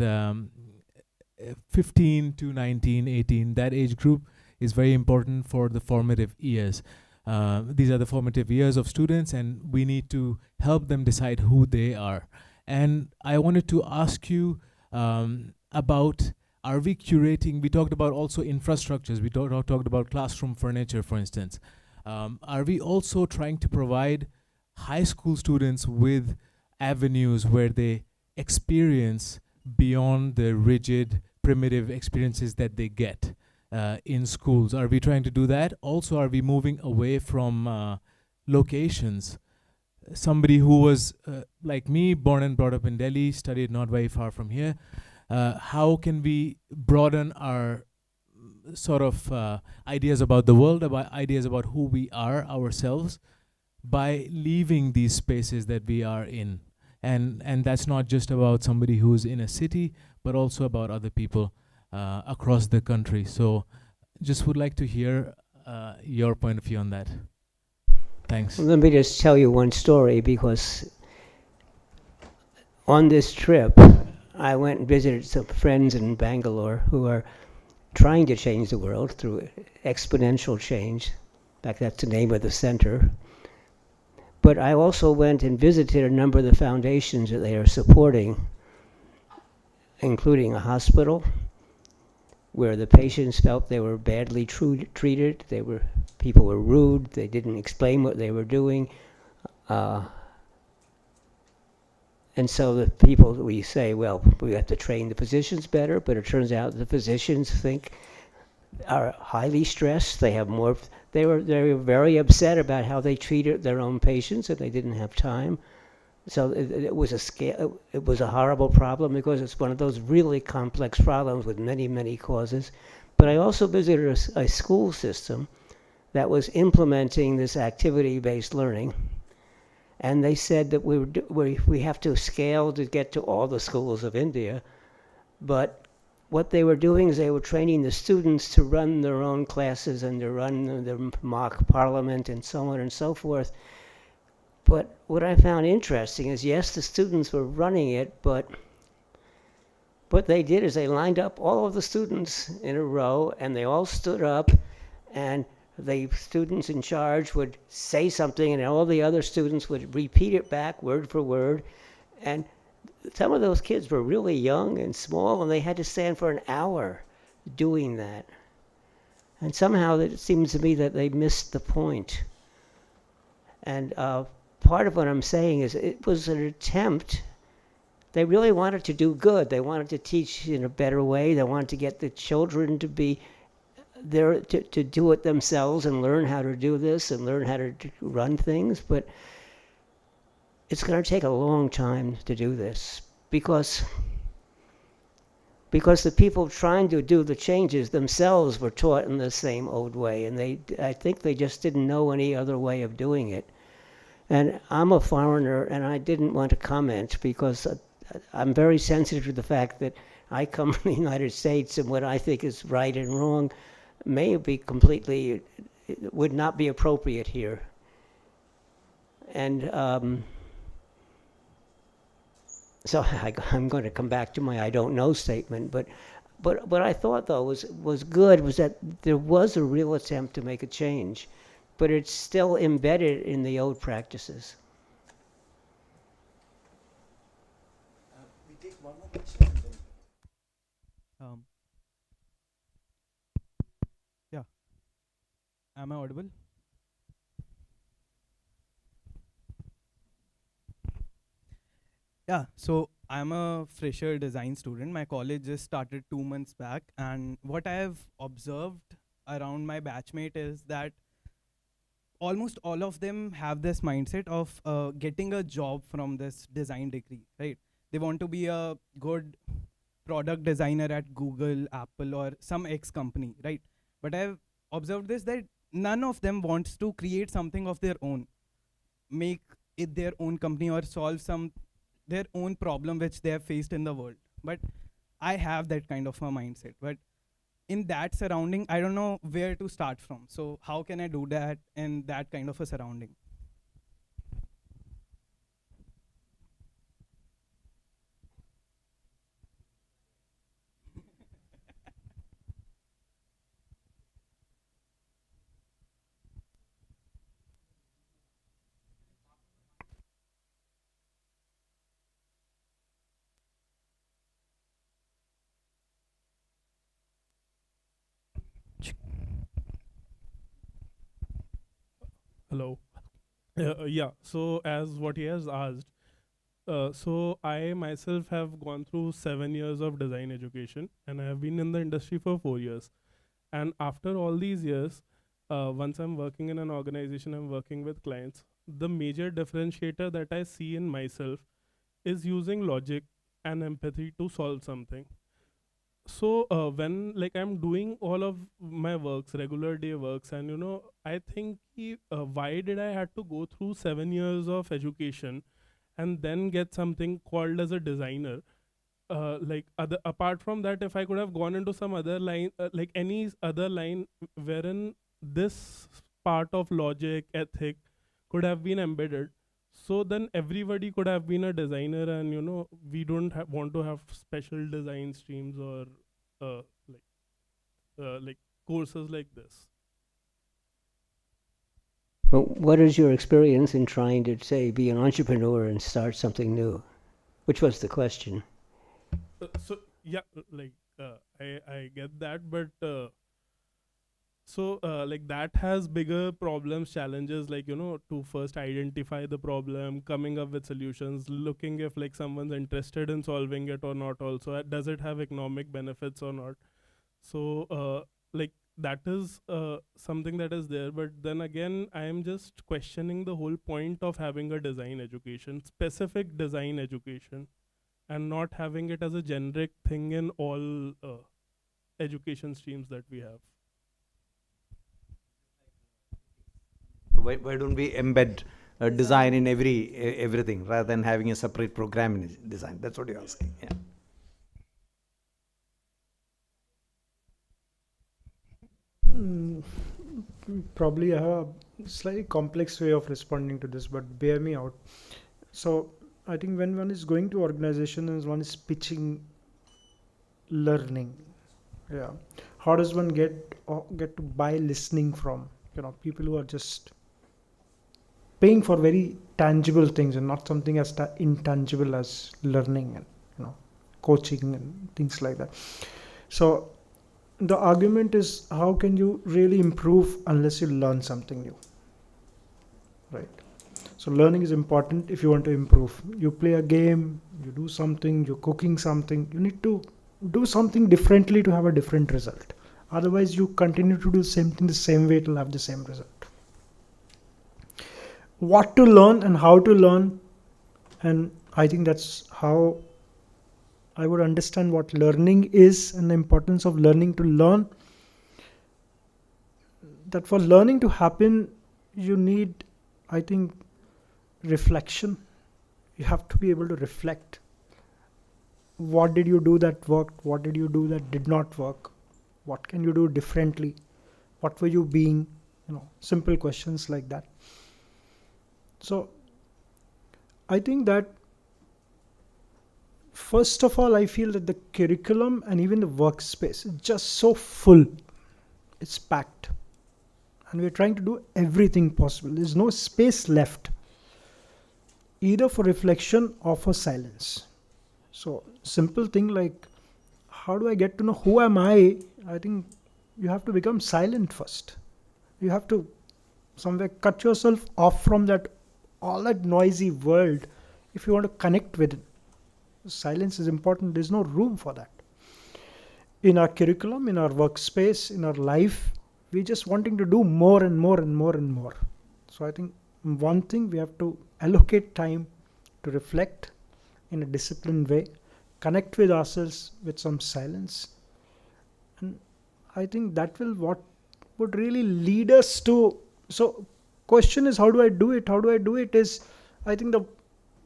15 to 19, 18, that age group is very important for the formative years. These are the formative years of students, and we need to help them decide who they are. And I wanted to ask you about, are we curating, we talked about also infrastructures, we talked about classroom furniture, for instance. Are we also trying to provide high school students with avenues where they experience beyond the rigid, primitive experiences that they get in schools? Are we trying to do that? Also, are we moving away from locations? Somebody who was like me, born and brought up in Delhi, studied not very far from here, how can we broaden our sort of ideas about the world, about ideas about who we are ourselves, by leaving these spaces that we are in? And that's not just about somebody who's in a city, but also about other people across the country. So just would like to hear your point of view on that. Thanks. Let me just tell you one story, because on this trip, I went and visited some friends in Bangalore who are trying to change the world through exponential change. In fact, that's the name of the center. But I also went and visited a number of the foundations that they are supporting, including a hospital where the patients felt they were badly treated. People were rude. They didn't explain what they were doing. And so the people, we say, well, we have to train the physicians better, but it turns out the physicians are highly stressed. They have more. They were very upset about how they treated their own patients, and they didn't have time. So it was it was a horrible problem because it's one of those really complex problems with many causes. But I also visited a school system that was implementing this activity-based learning, and they said that we have to scale to get to all the schools of India, but what they were doing is they were training the students to run their own classes and to run their mock parliament and so on and so forth. But what I found interesting is, yes, the students were running it, but what they did is they lined up all of the students in a row, and they all stood up, and the students in charge would say something, and all the other students would repeat it back word for word. And some of those kids were really young and small, and they had to stand for an hour doing that. And somehow it seems to me that they missed the point. And part of what I'm saying is it was an attempt. They really wanted to do good. They wanted to teach in a better way. They wanted to get the children to be there to do it themselves and learn how to do this and learn how to run things. But it's going to take a long time to do this because the people trying to do the changes themselves were taught in the same old way, and I think they just didn't know any other way of doing it. And I'm a foreigner, and I didn't want to comment because I'm very sensitive to the fact that I come from the United States, and what I think is right and wrong may be completely, would not be appropriate here. And so I'm going to come back to my I don't know statement, but what I thought though was good was that there was a real attempt to make a change, but it's still embedded in the old practices. We take one more question and then. Yeah. Am I audible? Yeah, so I'm a fresher design student. My college just started 2 months back, and what I have observed around my batchmate is that almost all of them have this mindset of getting a job from this design degree, right? They want to be a good product designer at Google, Apple, or some X company, right? But I've observed this, that none of them wants to create something of their own, make it their own company, or solve their own problem which they have faced in the world. But I have that kind of a mindset. But in that surrounding, I don't know where to start from. So how can I do that in that kind of a surrounding? Hello. Yeah, so as what he has asked, so I myself have gone through 7 years of design education, and I have been in the industry for 4 years. And after all these years, once I'm working in an organization, I'm working with clients, the major differentiator that I see in myself is using logic and empathy to solve something. So when like I'm doing all of my works, regular day works, and I think why did I had to go through 7 years of education and then get something called as a designer? Like other apart from that, if I could have gone into some other line, like any other line wherein this part of logic, ethic could have been embedded, so then everybody could have been a designer, and we don't want to have special design streams or uh, like courses like this. Well, what is your experience in trying to, say, be an entrepreneur and start something new? Which was the question. So yeah, like I get that, but So like that has bigger problems, challenges, like, to first identify the problem, coming up with solutions, looking if like someone's interested in solving it or not, also does it have economic benefits or not. So like that is something that is there. But then again, I am just questioning the whole point of having a design education, specific design education, and not having it as a generic thing in all education streams that we have. Why don't we embed design in everything rather than having a separate program in design? That's what you're asking. Yeah. Probably I have a slightly complex way of responding to this, but bear me out. So I think when one is going to organization and one is pitching learning, yeah, how does one get to buy listening from people who are just paying for very tangible things and not something as intangible as learning and coaching and things like that. So the argument is, how can you really improve unless you learn something new, right? So learning is important if you want to improve. You play a game, you do something, you're cooking something, you need to do something differently to have a different result. Otherwise you continue to do the same thing the same way, it will have the same result. What to learn and how to learn, and I think that's how I would understand what learning is and the importance of learning to learn. That for learning to happen, you need, I think, reflection. You have to be able to reflect. What did you do that worked? What did you do that did not work? What can you do differently? What were you being? Simple questions like that. So I think that first of all, I feel that the curriculum and even the workspace is just so full. It's packed. And we're trying to do everything possible. There's no space left, either for reflection or for silence. So simple thing like, how do I get to know who am I? I think you have to become silent first. You have to somewhere cut yourself off from all that noisy world if you want to connect with it. Silence is important. There's no room for that. In our curriculum, in our workspace, in our life, we're just wanting to do more and more and more and more. So I think one thing, we have to allocate time to reflect in a disciplined way, connect with ourselves with some silence. And I think that will what would really lead us to. So question is, how do I do it? How do I do it is, I think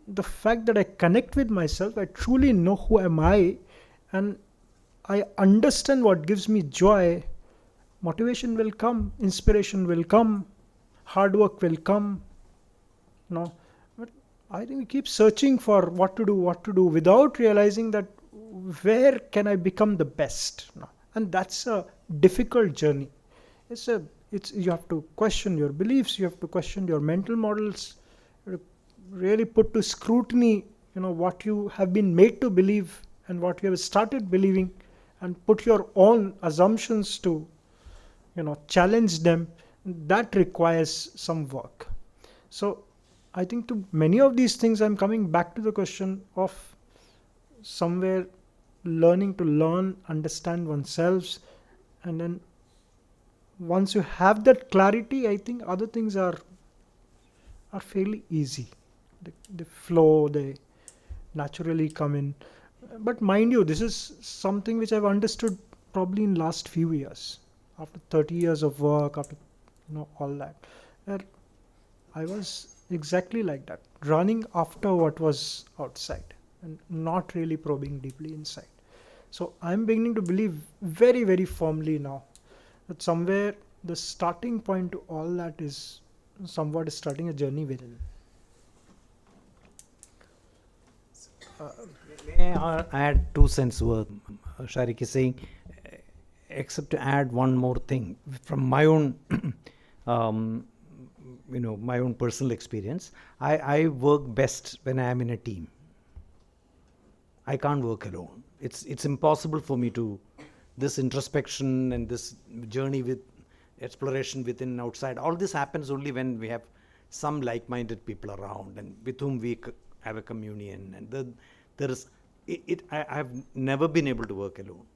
the fact that I connect with myself, I truly know who am I, and I understand what gives me joy. Motivation will come, inspiration will come, hard work will come. But I think we keep searching for what to do without realizing that where can I become the best. And that's a difficult journey. You have to question your beliefs, you have to question your mental models, really put to scrutiny what you have been made to believe and what you have started believing, and put your own assumptions to challenge them. That requires some work. So I think to many of these things, I'm coming back to the question of somewhere learning to learn, understand oneself, and then once you have that clarity, I think other things are fairly easy. They flow, they naturally come in. But mind you, this is something which I've understood probably in last few years, after 30 years of work, after all that, where I was exactly like that, running after what was outside and not really probing deeply inside. So I'm beginning to believe very, very firmly now that somewhere the starting point to all that is somewhat starting a journey within. May I add 2 cents worth? Sharik is saying, except to add one more thing from my own, my own personal experience. I work best when I am in a team. I can't work alone. It's impossible for me to this introspection and this journey with exploration within and outside. All this happens only when we have some like-minded people around and with whom we have a communion. And there is, I have never been able to work alone.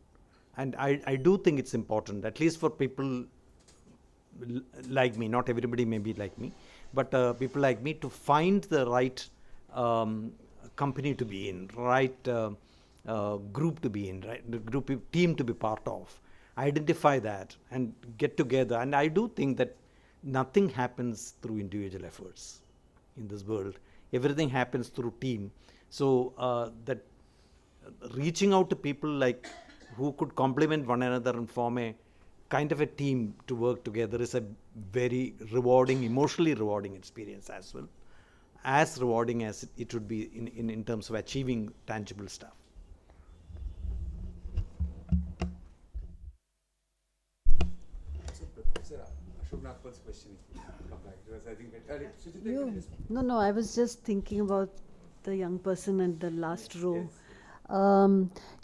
And I do think it's important, at least for people like me, not everybody may be like me, but people like me, to find the right company to be in, right group to be in, right, the team to be part of, identify that and get together. And I do think that nothing happens through individual efforts in this world. Everything happens through team. So that reaching out to people like who could complement one another and form a kind of a team to work together is a very rewarding, emotionally rewarding experience as well, as rewarding as it would be in terms of achieving tangible stuff. No, I was just thinking about the young person at the last row.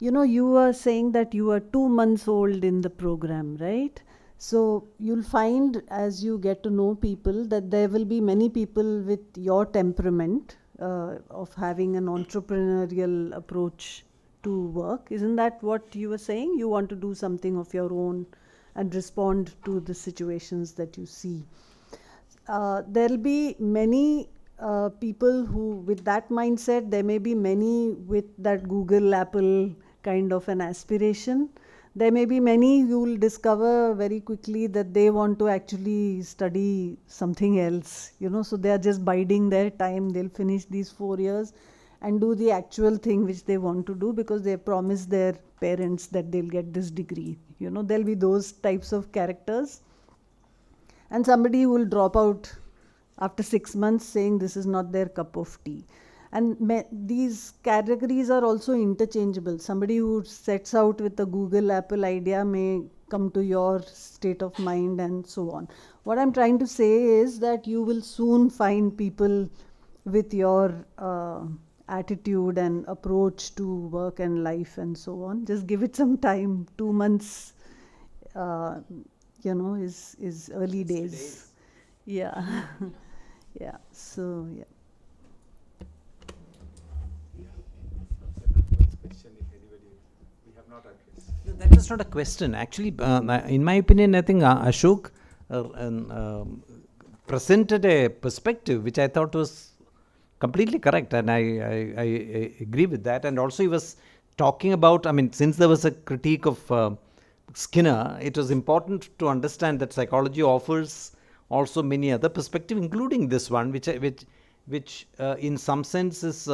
You were saying that you were 2 months old in the program, right? So you'll find as you get to know people that there will be many people with your temperament of having an entrepreneurial approach to work. Isn't that what you were saying? You want to do something of your own and respond to the situations that you see. There'll be many people who, with that mindset, there may be many with that Google, Apple kind of an aspiration. There may be many who will discover very quickly that they want to actually study something else, so they are just biding their time. They'll finish these 4 years and do the actual thing which they want to do because they promised their parents that they'll get this degree. There'll be those types of characters. And somebody who will drop out after 6 months saying this is not their cup of tea. And these categories are also interchangeable. Somebody who sets out with a Google, Apple idea may come to your state of mind and so on. What I'm trying to say is that you will soon find people with your attitude and approach to work and life and so on. Just give it some time. 2 months, is early days. Yeah. Yeah. So, yeah. That is not a question. Actually, in my opinion, I think Ashok presented a perspective which I thought was completely correct, and I agree with that. And also he was talking about, since there was a critique of Skinner, it was important to understand that psychology offers also many other perspectives, including this one, which in some sense is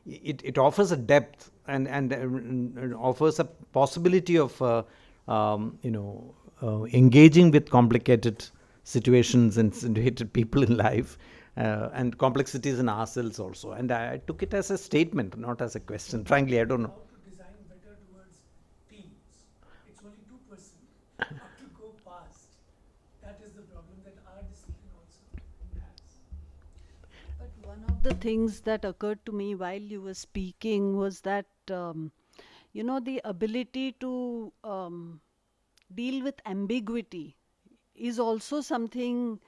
it offers a depth and offers a possibility of engaging with complicated situations and situated people in life and complexities in ourselves also. And I took it as a statement, not as a question. Frankly, I don't know. How to design better towards teams. It's only 2%. How to go past. That is the problem that our discipline also has. But one of the things that occurred to me while you were speaking was that, the ability to deal with ambiguity is also something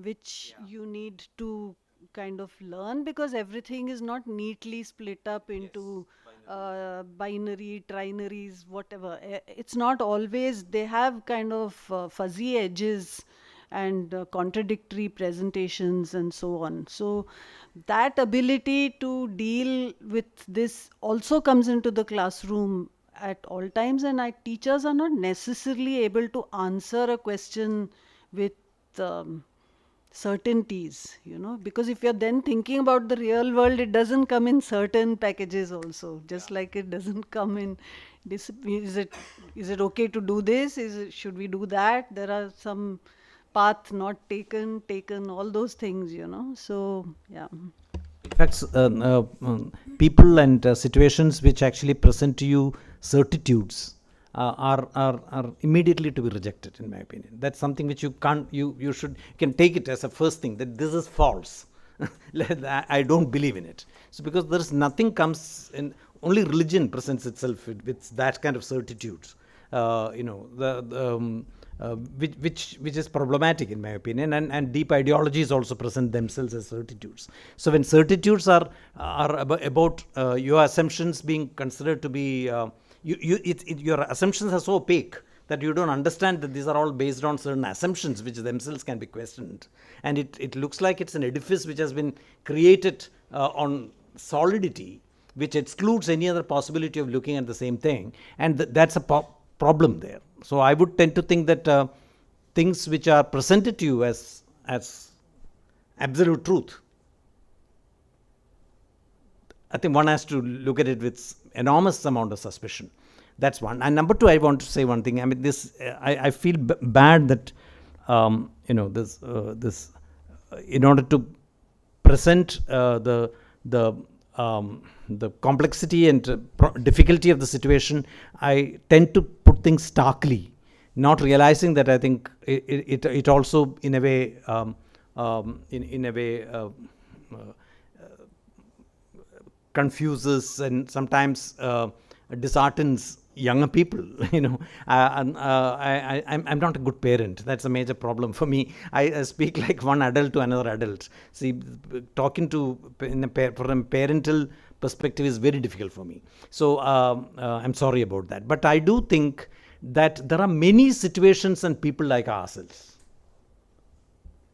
which you need to kind of learn, because everything is not neatly split up into binary, trinaries, whatever. It's not always, they have kind of fuzzy edges and contradictory presentations and so on. So that ability to deal with this also comes into the classroom at all times, and our teachers are not necessarily able to answer a question with certainties, because if you're then thinking about the real world, it doesn't come in certain packages also, just like it doesn't come in is it okay to do this, should we do that, there are some path not taken, all those things, so yeah. In fact, people and situations which actually present to you certitudes are immediately to be rejected, in my opinion. That's something which you can't, you can take it as a first thing, that this is false. I don't believe in it. So because there's nothing comes in, only religion presents itself with that kind of certitudes. Which is problematic in my opinion, and deep ideologies also present themselves as certitudes. So when certitudes are about your assumptions being considered to be your assumptions are so opaque that you don't understand that these are all based on certain assumptions which themselves can be questioned, and it looks like it's an edifice which has been created on solidity, which excludes any other possibility of looking at the same thing, and that's a problem there. So I would tend to think that things which are presented to you as absolute truth, I think one has to look at it with enormous amount of suspicion. That's one. And number two, I want to say one thing. I mean, I feel bad that this in order to present the complexity and difficulty of the situation, I tend to put things starkly, not realizing that I think it also in a way confuses and sometimes disheartens younger people. I'm not a good parent. That's a major problem for me. I speak like one adult to another adult. See, talking from a parental perspective is very difficult for me. So I'm sorry about that. But I do think that there are many situations and people like ourselves.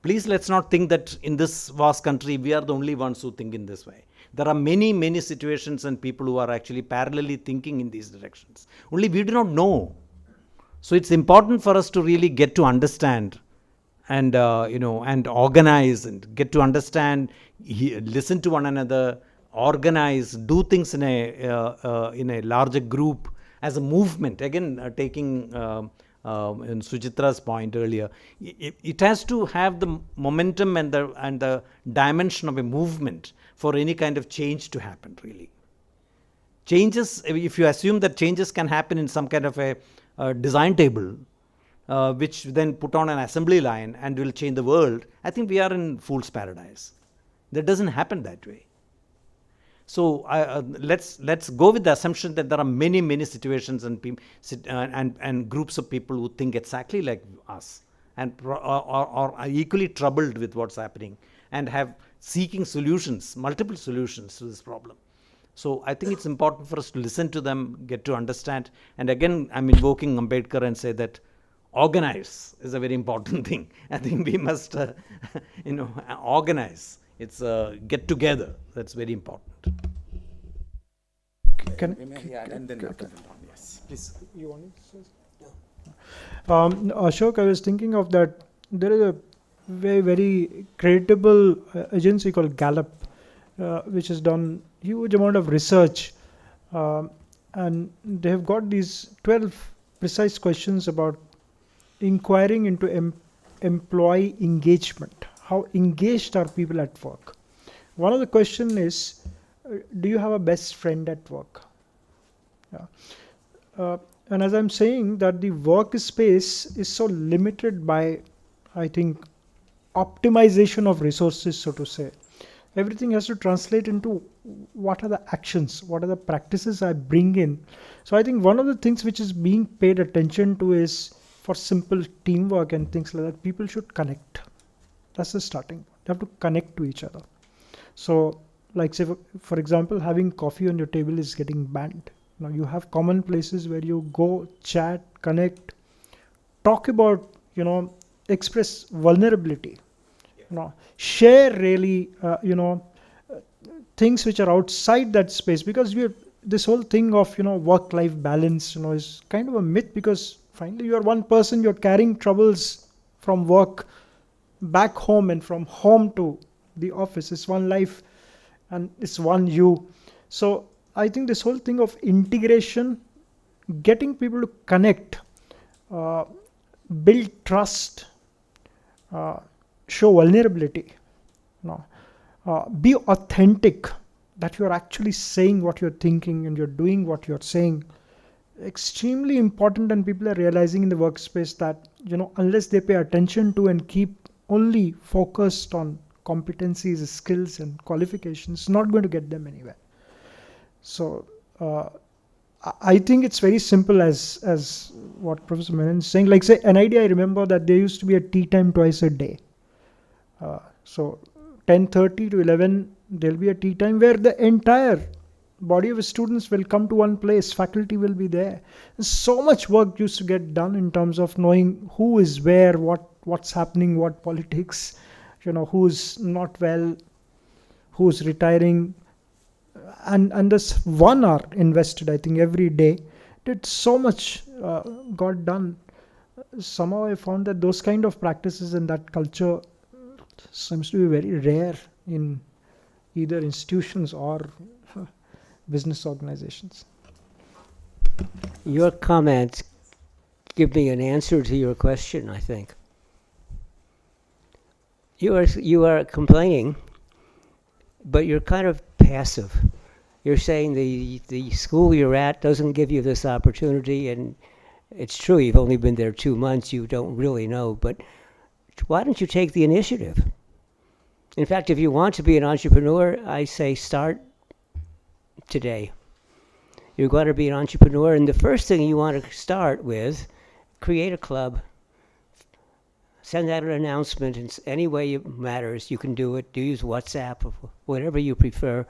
Please let's not think that in this vast country we are the only ones who think in this way. There are many, many situations and people who are actually parallelly thinking in these directions. Only we do not know. So it's important for us to really get to understand and and organize and get to understand, listen to one another, organize, do things in a larger group as a movement. Again, taking in Suchitra's point earlier, it has to have the momentum and the dimension of a movement for any kind of change to happen, really. Changes, if you assume that changes can happen in some kind of a design table, which then put on an assembly line and will change the world, I think we are in fool's paradise. That doesn't happen that way. So let's go with the assumption that there are many, many situations and groups of people who think exactly like us and are equally troubled with what's happening and have seeking solutions, multiple solutions to this problem. So I think it's important for us to listen to them, get to understand. And again, I'm invoking Ambedkar and say that organize is a very important thing. I think we must, organize. It's get together. That's very important. Yes, please. You want to say? Ashok, I was thinking of that. There is a very, very credible agency called Gallup, which has done huge amount of research, and they have got these 12 precise questions about inquiring into employee engagement. How engaged are people at work? One of the questions is, do you have a best friend at work? And as I'm saying that the workspace is so limited by, I think, optimization of resources, so to say. Everything has to translate into what are the actions, what are the practices I bring in. So I think one of the things which is being paid attention to is for simple teamwork and things like that, people should connect. That's the starting point. You have to connect to each other. So like say for example, having coffee on your table is getting banned. Now you have common places where you go, chat, connect, talk about, express vulnerability, share really, things which are outside that space, because this whole thing of, work-life balance, is kind of a myth, because finally you are one person, you're carrying troubles from work back home and from home to the office. It's one life and it's one you. So I think this whole thing of integration, getting people to connect, build trust, show vulnerability, be authentic, that you're actually saying what you're thinking and you're doing what you're saying. Extremely important, and people are realizing in the workspace that, unless they pay attention to and keep only focused on competencies, skills and qualifications, it's not going to get them anywhere. So I think it's very simple as what Professor Menon is saying. Like say an idea, I remember that there used to be a tea time twice a day. So 10:30 to 11, there'll be a tea time where the entire body of students will come to one place. Faculty will be there. So much work used to get done in terms of knowing who is where, what's happening, what politics, who's not well, who's retiring, and this 1 hour invested, I think, every day, did so much got done. Somehow I found that those kind of practices and that culture seems to be very rare in either institutions or business organizations. Your comments give me an answer to your question, I think. You are complaining, but you're kind of passive. You're saying the school you're at doesn't give you this opportunity, and it's true, you've only been there 2 months, you don't really know, but why don't you take the initiative? In fact, if you want to be an entrepreneur, I say start today. You're going to be an entrepreneur, and the first thing you want to start with, create a club, send out an announcement in any way it matters. You can do it. Use WhatsApp or whatever you prefer,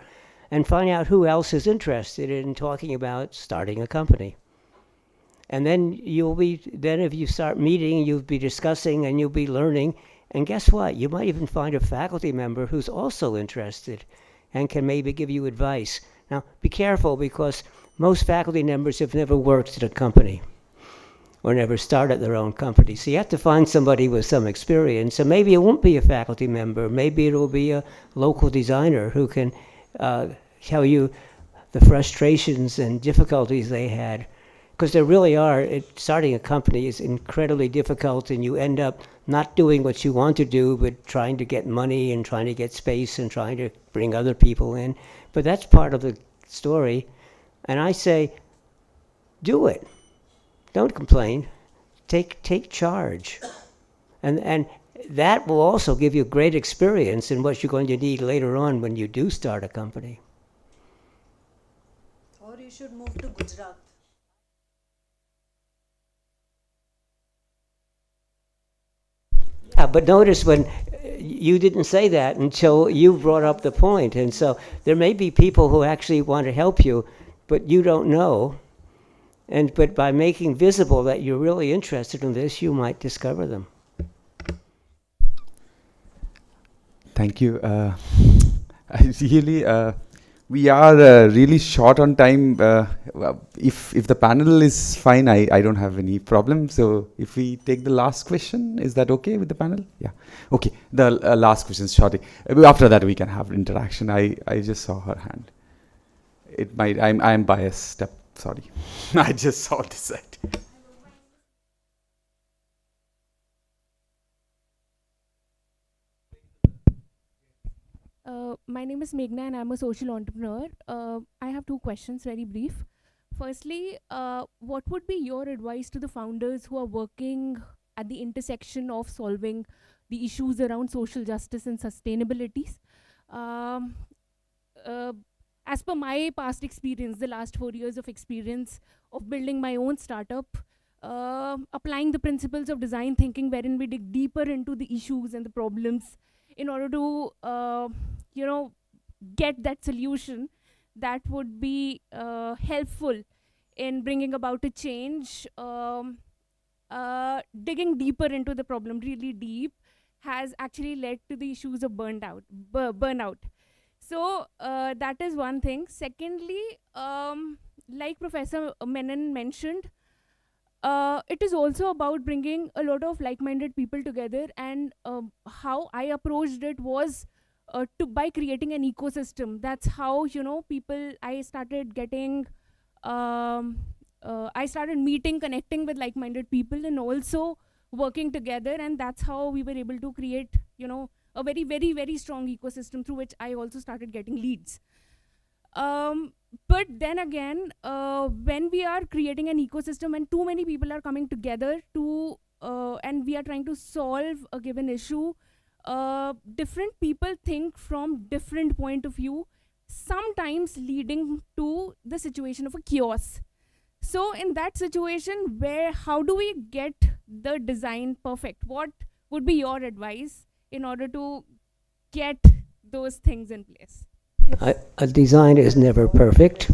and find out who else is interested in talking about starting a company. And then if you start meeting, you'll be discussing and you'll be learning. And guess what? You might even find a faculty member who's also interested and can maybe give you advice. Now, be careful, because most faculty members have never worked at a company or never started their own company. So you have to find somebody with some experience. So maybe it won't be a faculty member. Maybe it'll be a local designer who can tell you the frustrations and difficulties they had. Because there really are, starting a company is incredibly difficult, and you end up not doing what you want to do, but trying to get money and trying to get space and trying to bring other people in. But that's part of the story. And I say, do it. Don't complain. Take charge. And that will also give you great experience in what you're going to need later on when you do start a company. Or you should move to Gujarat. Yeah, but notice when you didn't say that until you brought up the point. And so there may be people who actually want to help you, but you don't know. But by making visible that you're really interested in this, you might discover them. Thank you. We are really short on time. If the panel is fine, I don't have any problem. So if we take the last question, is that okay with the panel? Yeah. Okay. The last question, shortly. After that, we can have interaction. I just saw her hand. It might. I'm biased. Sorry. I just saw this side. My name is Meghna and I'm a social entrepreneur. I have 2 questions, very brief. Firstly, what would be your advice to the founders who are working at the intersection of solving the issues around social justice and sustainabilities? As per my past experience, the last 4 years of experience of building my own startup, applying the principles of design thinking, wherein we dig deeper into the issues and the problems in order to get that solution that would be helpful in bringing about a change. Digging deeper into the problem really deep has actually led to the issues of burnout. So that is one thing. Secondly, like Professor Menon mentioned, it is also about bringing a lot of like-minded people together, and how I approached it was by creating an ecosystem. That's how I started getting I started meeting, connecting with like-minded people, and also working together, and that's how we were able to create a very, very, very strong ecosystem through which I also started getting leads. But then again, when we are creating an ecosystem and too many people are coming together and we are trying to solve a given issue, different people think from different point of view, sometimes leading to the situation of a chaos. So in that situation, how do we get the design perfect? What would be your advice in order to get those things in place? A design is never perfect,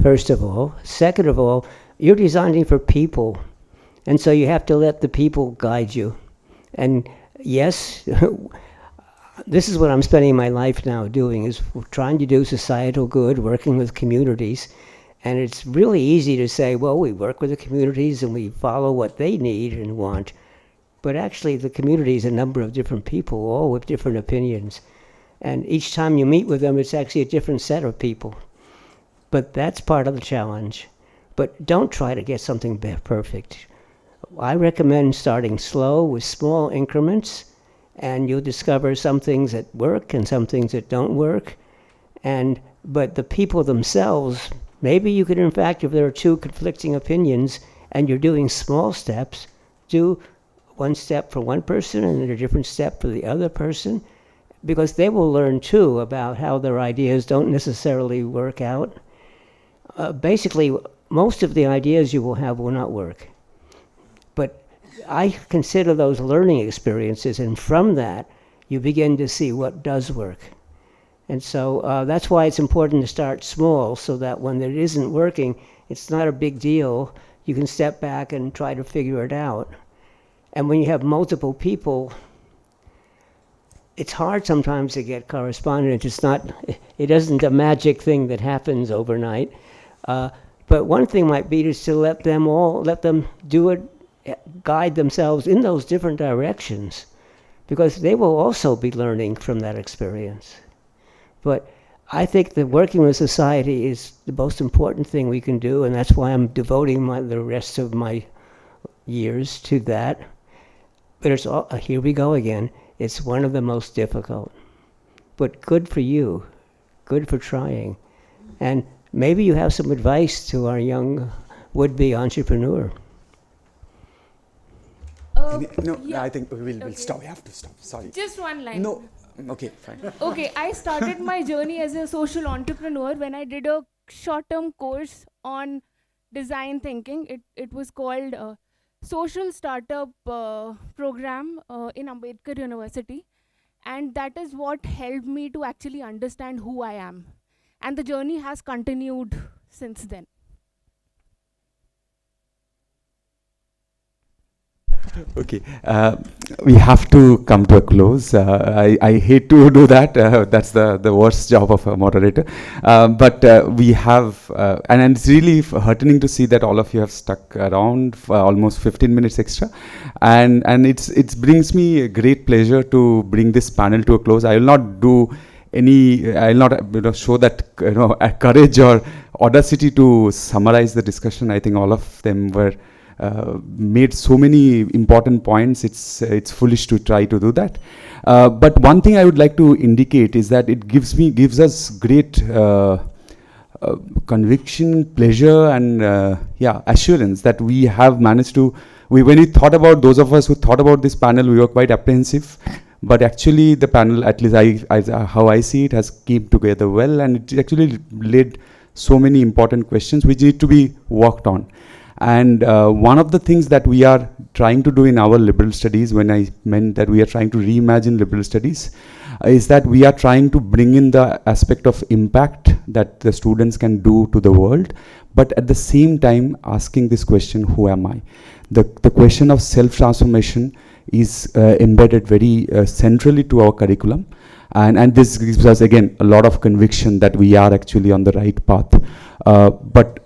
first of all. Second of all, you're designing for people, and so you have to let the people guide you. And yes, this is what I'm spending my life now doing, is trying to do societal good, working with communities. And it's really easy to say, well, we work with the communities and we follow what they need and want. But actually, the community is a number of different people, all with different opinions. And each time you meet with them, it's actually a different set of people. But that's part of the challenge. But don't try to get something perfect. I recommend starting slow with small increments, and you'll discover some things that work and some things that don't work. But the people themselves, maybe you could, in fact, if there are two conflicting opinions and you're doing small steps, do one step for one person and a different step for the other person, because they will learn too about how their ideas don't necessarily work out. Basically, most of the ideas you will have will not work. But I consider those learning experiences, and from that, you begin to see what does work. And so that's why it's important to start small, so that when it isn't working, it's not a big deal. You can step back and try to figure it out. And when you have multiple people, it's hard sometimes to get correspondence. It isn't a magic thing that happens overnight. But one thing might be just to let them do it, guide themselves in those different directions, because they will also be learning from that experience. But I think that working with society is the most important thing we can do, and that's why I'm devoting the rest of my years to that. But here we go again. It's one of the most difficult. But good for you. Good for trying. And maybe you have some advice to our young would-be entrepreneur. I think we'll stop. We have to stop. Sorry. Just one line. No. Okay, fine. Okay, I started my journey as a social entrepreneur when I did a short-term course on design thinking. It was called Social Startup Program in Ambedkar University. And that is what helped me to actually understand who I am. And the journey has continued since then. Okay, we have to come to a close. I hate to do that. That's the worst job of a moderator. But we have, and it's really heartening to see that all of you have stuck around for almost 15 minutes extra. And it brings me a great pleasure to bring this panel to a close. I will not do I will not show that courage or audacity to summarize the discussion. I think all of them were made so many important points. It's foolish to try to do that. But one thing I would like to indicate is that it gives us great conviction, pleasure, and assurance that we have managed to. When we thought about, those of us who thought about this panel, we were quite apprehensive. But actually, the panel, at least how I see it, has came together well, and it actually laid so many important questions which need to be worked on. And one of the things that we are trying to do in our liberal studies, when I meant that we are trying to reimagine liberal studies, is that we are trying to bring in the aspect of impact that the students can do to the world, but at the same time asking this question, who am I? The question of self-transformation is embedded very centrally to our curriculum. And this gives us, again, a lot of conviction that we are actually on the right path. But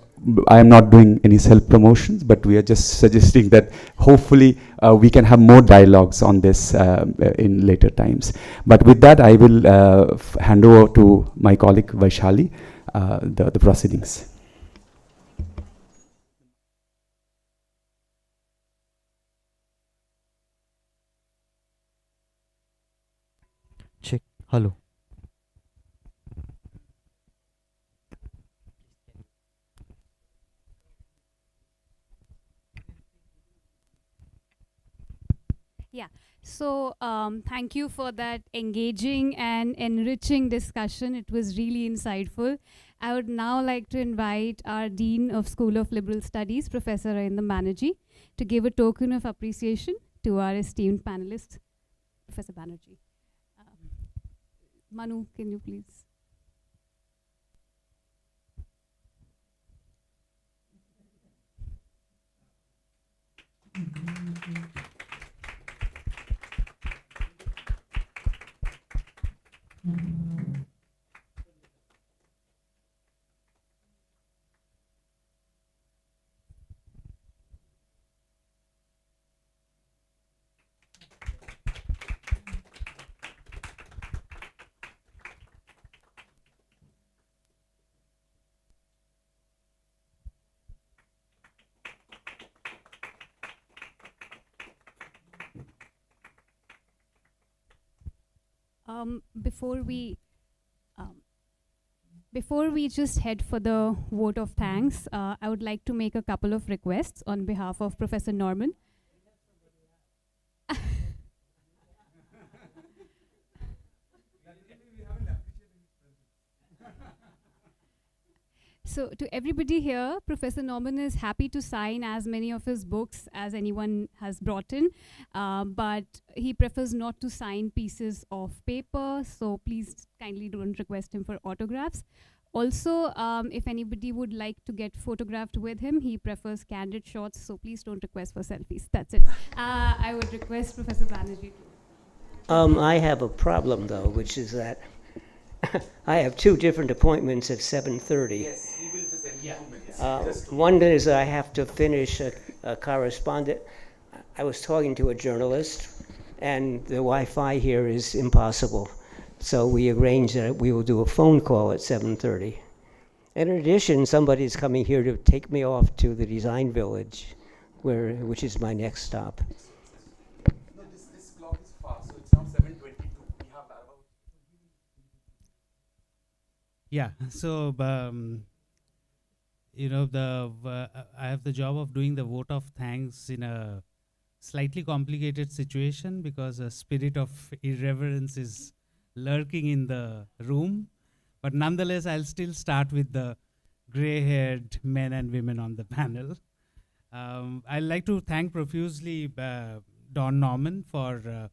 I am not doing any self-promotions, but we are just suggesting that hopefully we can have more dialogues on this in later times. But with that, I will hand over to my colleague Vaishali, the proceedings. Check. Hello. Yeah. So thank you for that engaging and enriching discussion. It was really insightful. I would now like to invite our Dean of School of Liberal Studies, Professor Arindam Banerjee, to give a token of appreciation to our esteemed panelist, Professor Banerjee. Manu, can you please? Before we just head for the vote of thanks, I would like to make a couple of requests on behalf of Professor Norman. So to everybody here, Professor Norman is happy to sign as many of his books as anyone has brought in, but he prefers not to sign pieces of paper, so please kindly don't request him for autographs. Also, if anybody would like to get photographed with him, he prefers candid shots, so please don't request for selfies. That's it. I would request Professor Banerjee to. I have a problem, though, which is that I have two different appointments at 7:30. Yes, he will just end 2 minutes. One is I have to finish a correspondence. I was talking to a journalist, and the Wi-Fi here is impossible. So we arranged that we will do a phone call at 7:30. And in addition, somebody's coming here to take me off to the Design Village, which is my next stop. No, this clock is fast, so it's now 7:22. We have about. Yeah, so I have the job of doing the vote of thanks in a slightly complicated situation because a spirit of irreverence is lurking in the room. But nonetheless, I'll still start with the gray-haired men and women on the panel. I'd like to thank profusely Don Norman for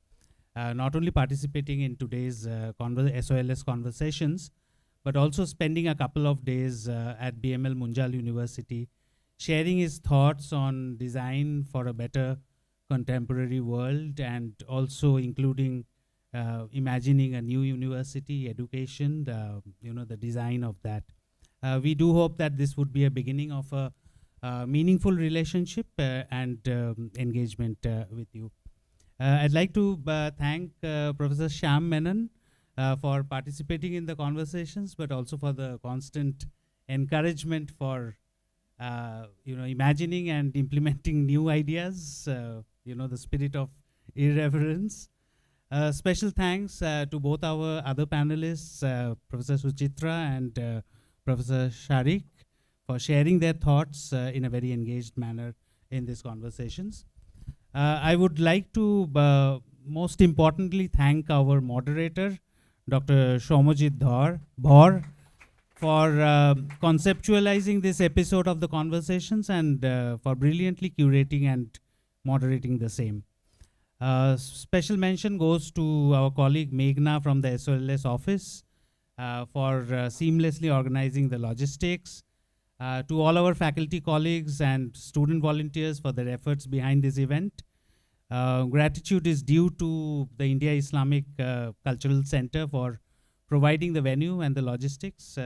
not only participating in today's SOLS conversations, but also spending a couple of days at BML Munjal University, sharing his thoughts on design for a better contemporary world, and also including imagining a new university, education, the design of that. We do hope that this would be a beginning of a meaningful relationship and engagement with you. I'd like to thank Professor Shyam Menon for participating in the conversations, but also for the constant encouragement for imagining and implementing new ideas, the spirit of irreverence. Special thanks to both our other panelists, Professor Suchitra and Professor Sharik, for sharing their thoughts in a very engaged manner in these conversations. I would like to most importantly thank our moderator, Dr. Shomajit Bhor, for conceptualizing this episode of the conversations and for brilliantly curating and moderating the same. Special mention goes to our colleague Meghna from the SOLS office for seamlessly organizing the logistics, to all our faculty colleagues and student volunteers for their efforts behind this event. Gratitude is due to the India Islamic Cultural Center for providing the venue and the logistics.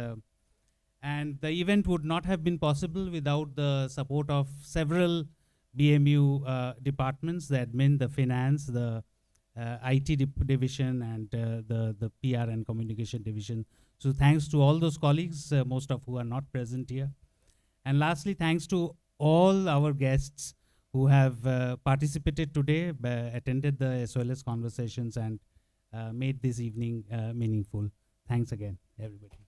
And the event would not have been possible without the support of several BMU departments, the admin, the finance, the IT division, and the PR and communication division. So thanks to all those colleagues, most of who are not present here. And lastly, thanks to all our guests who have participated today, attended the SOLS conversations, and made this evening meaningful. Thanks again, everybody.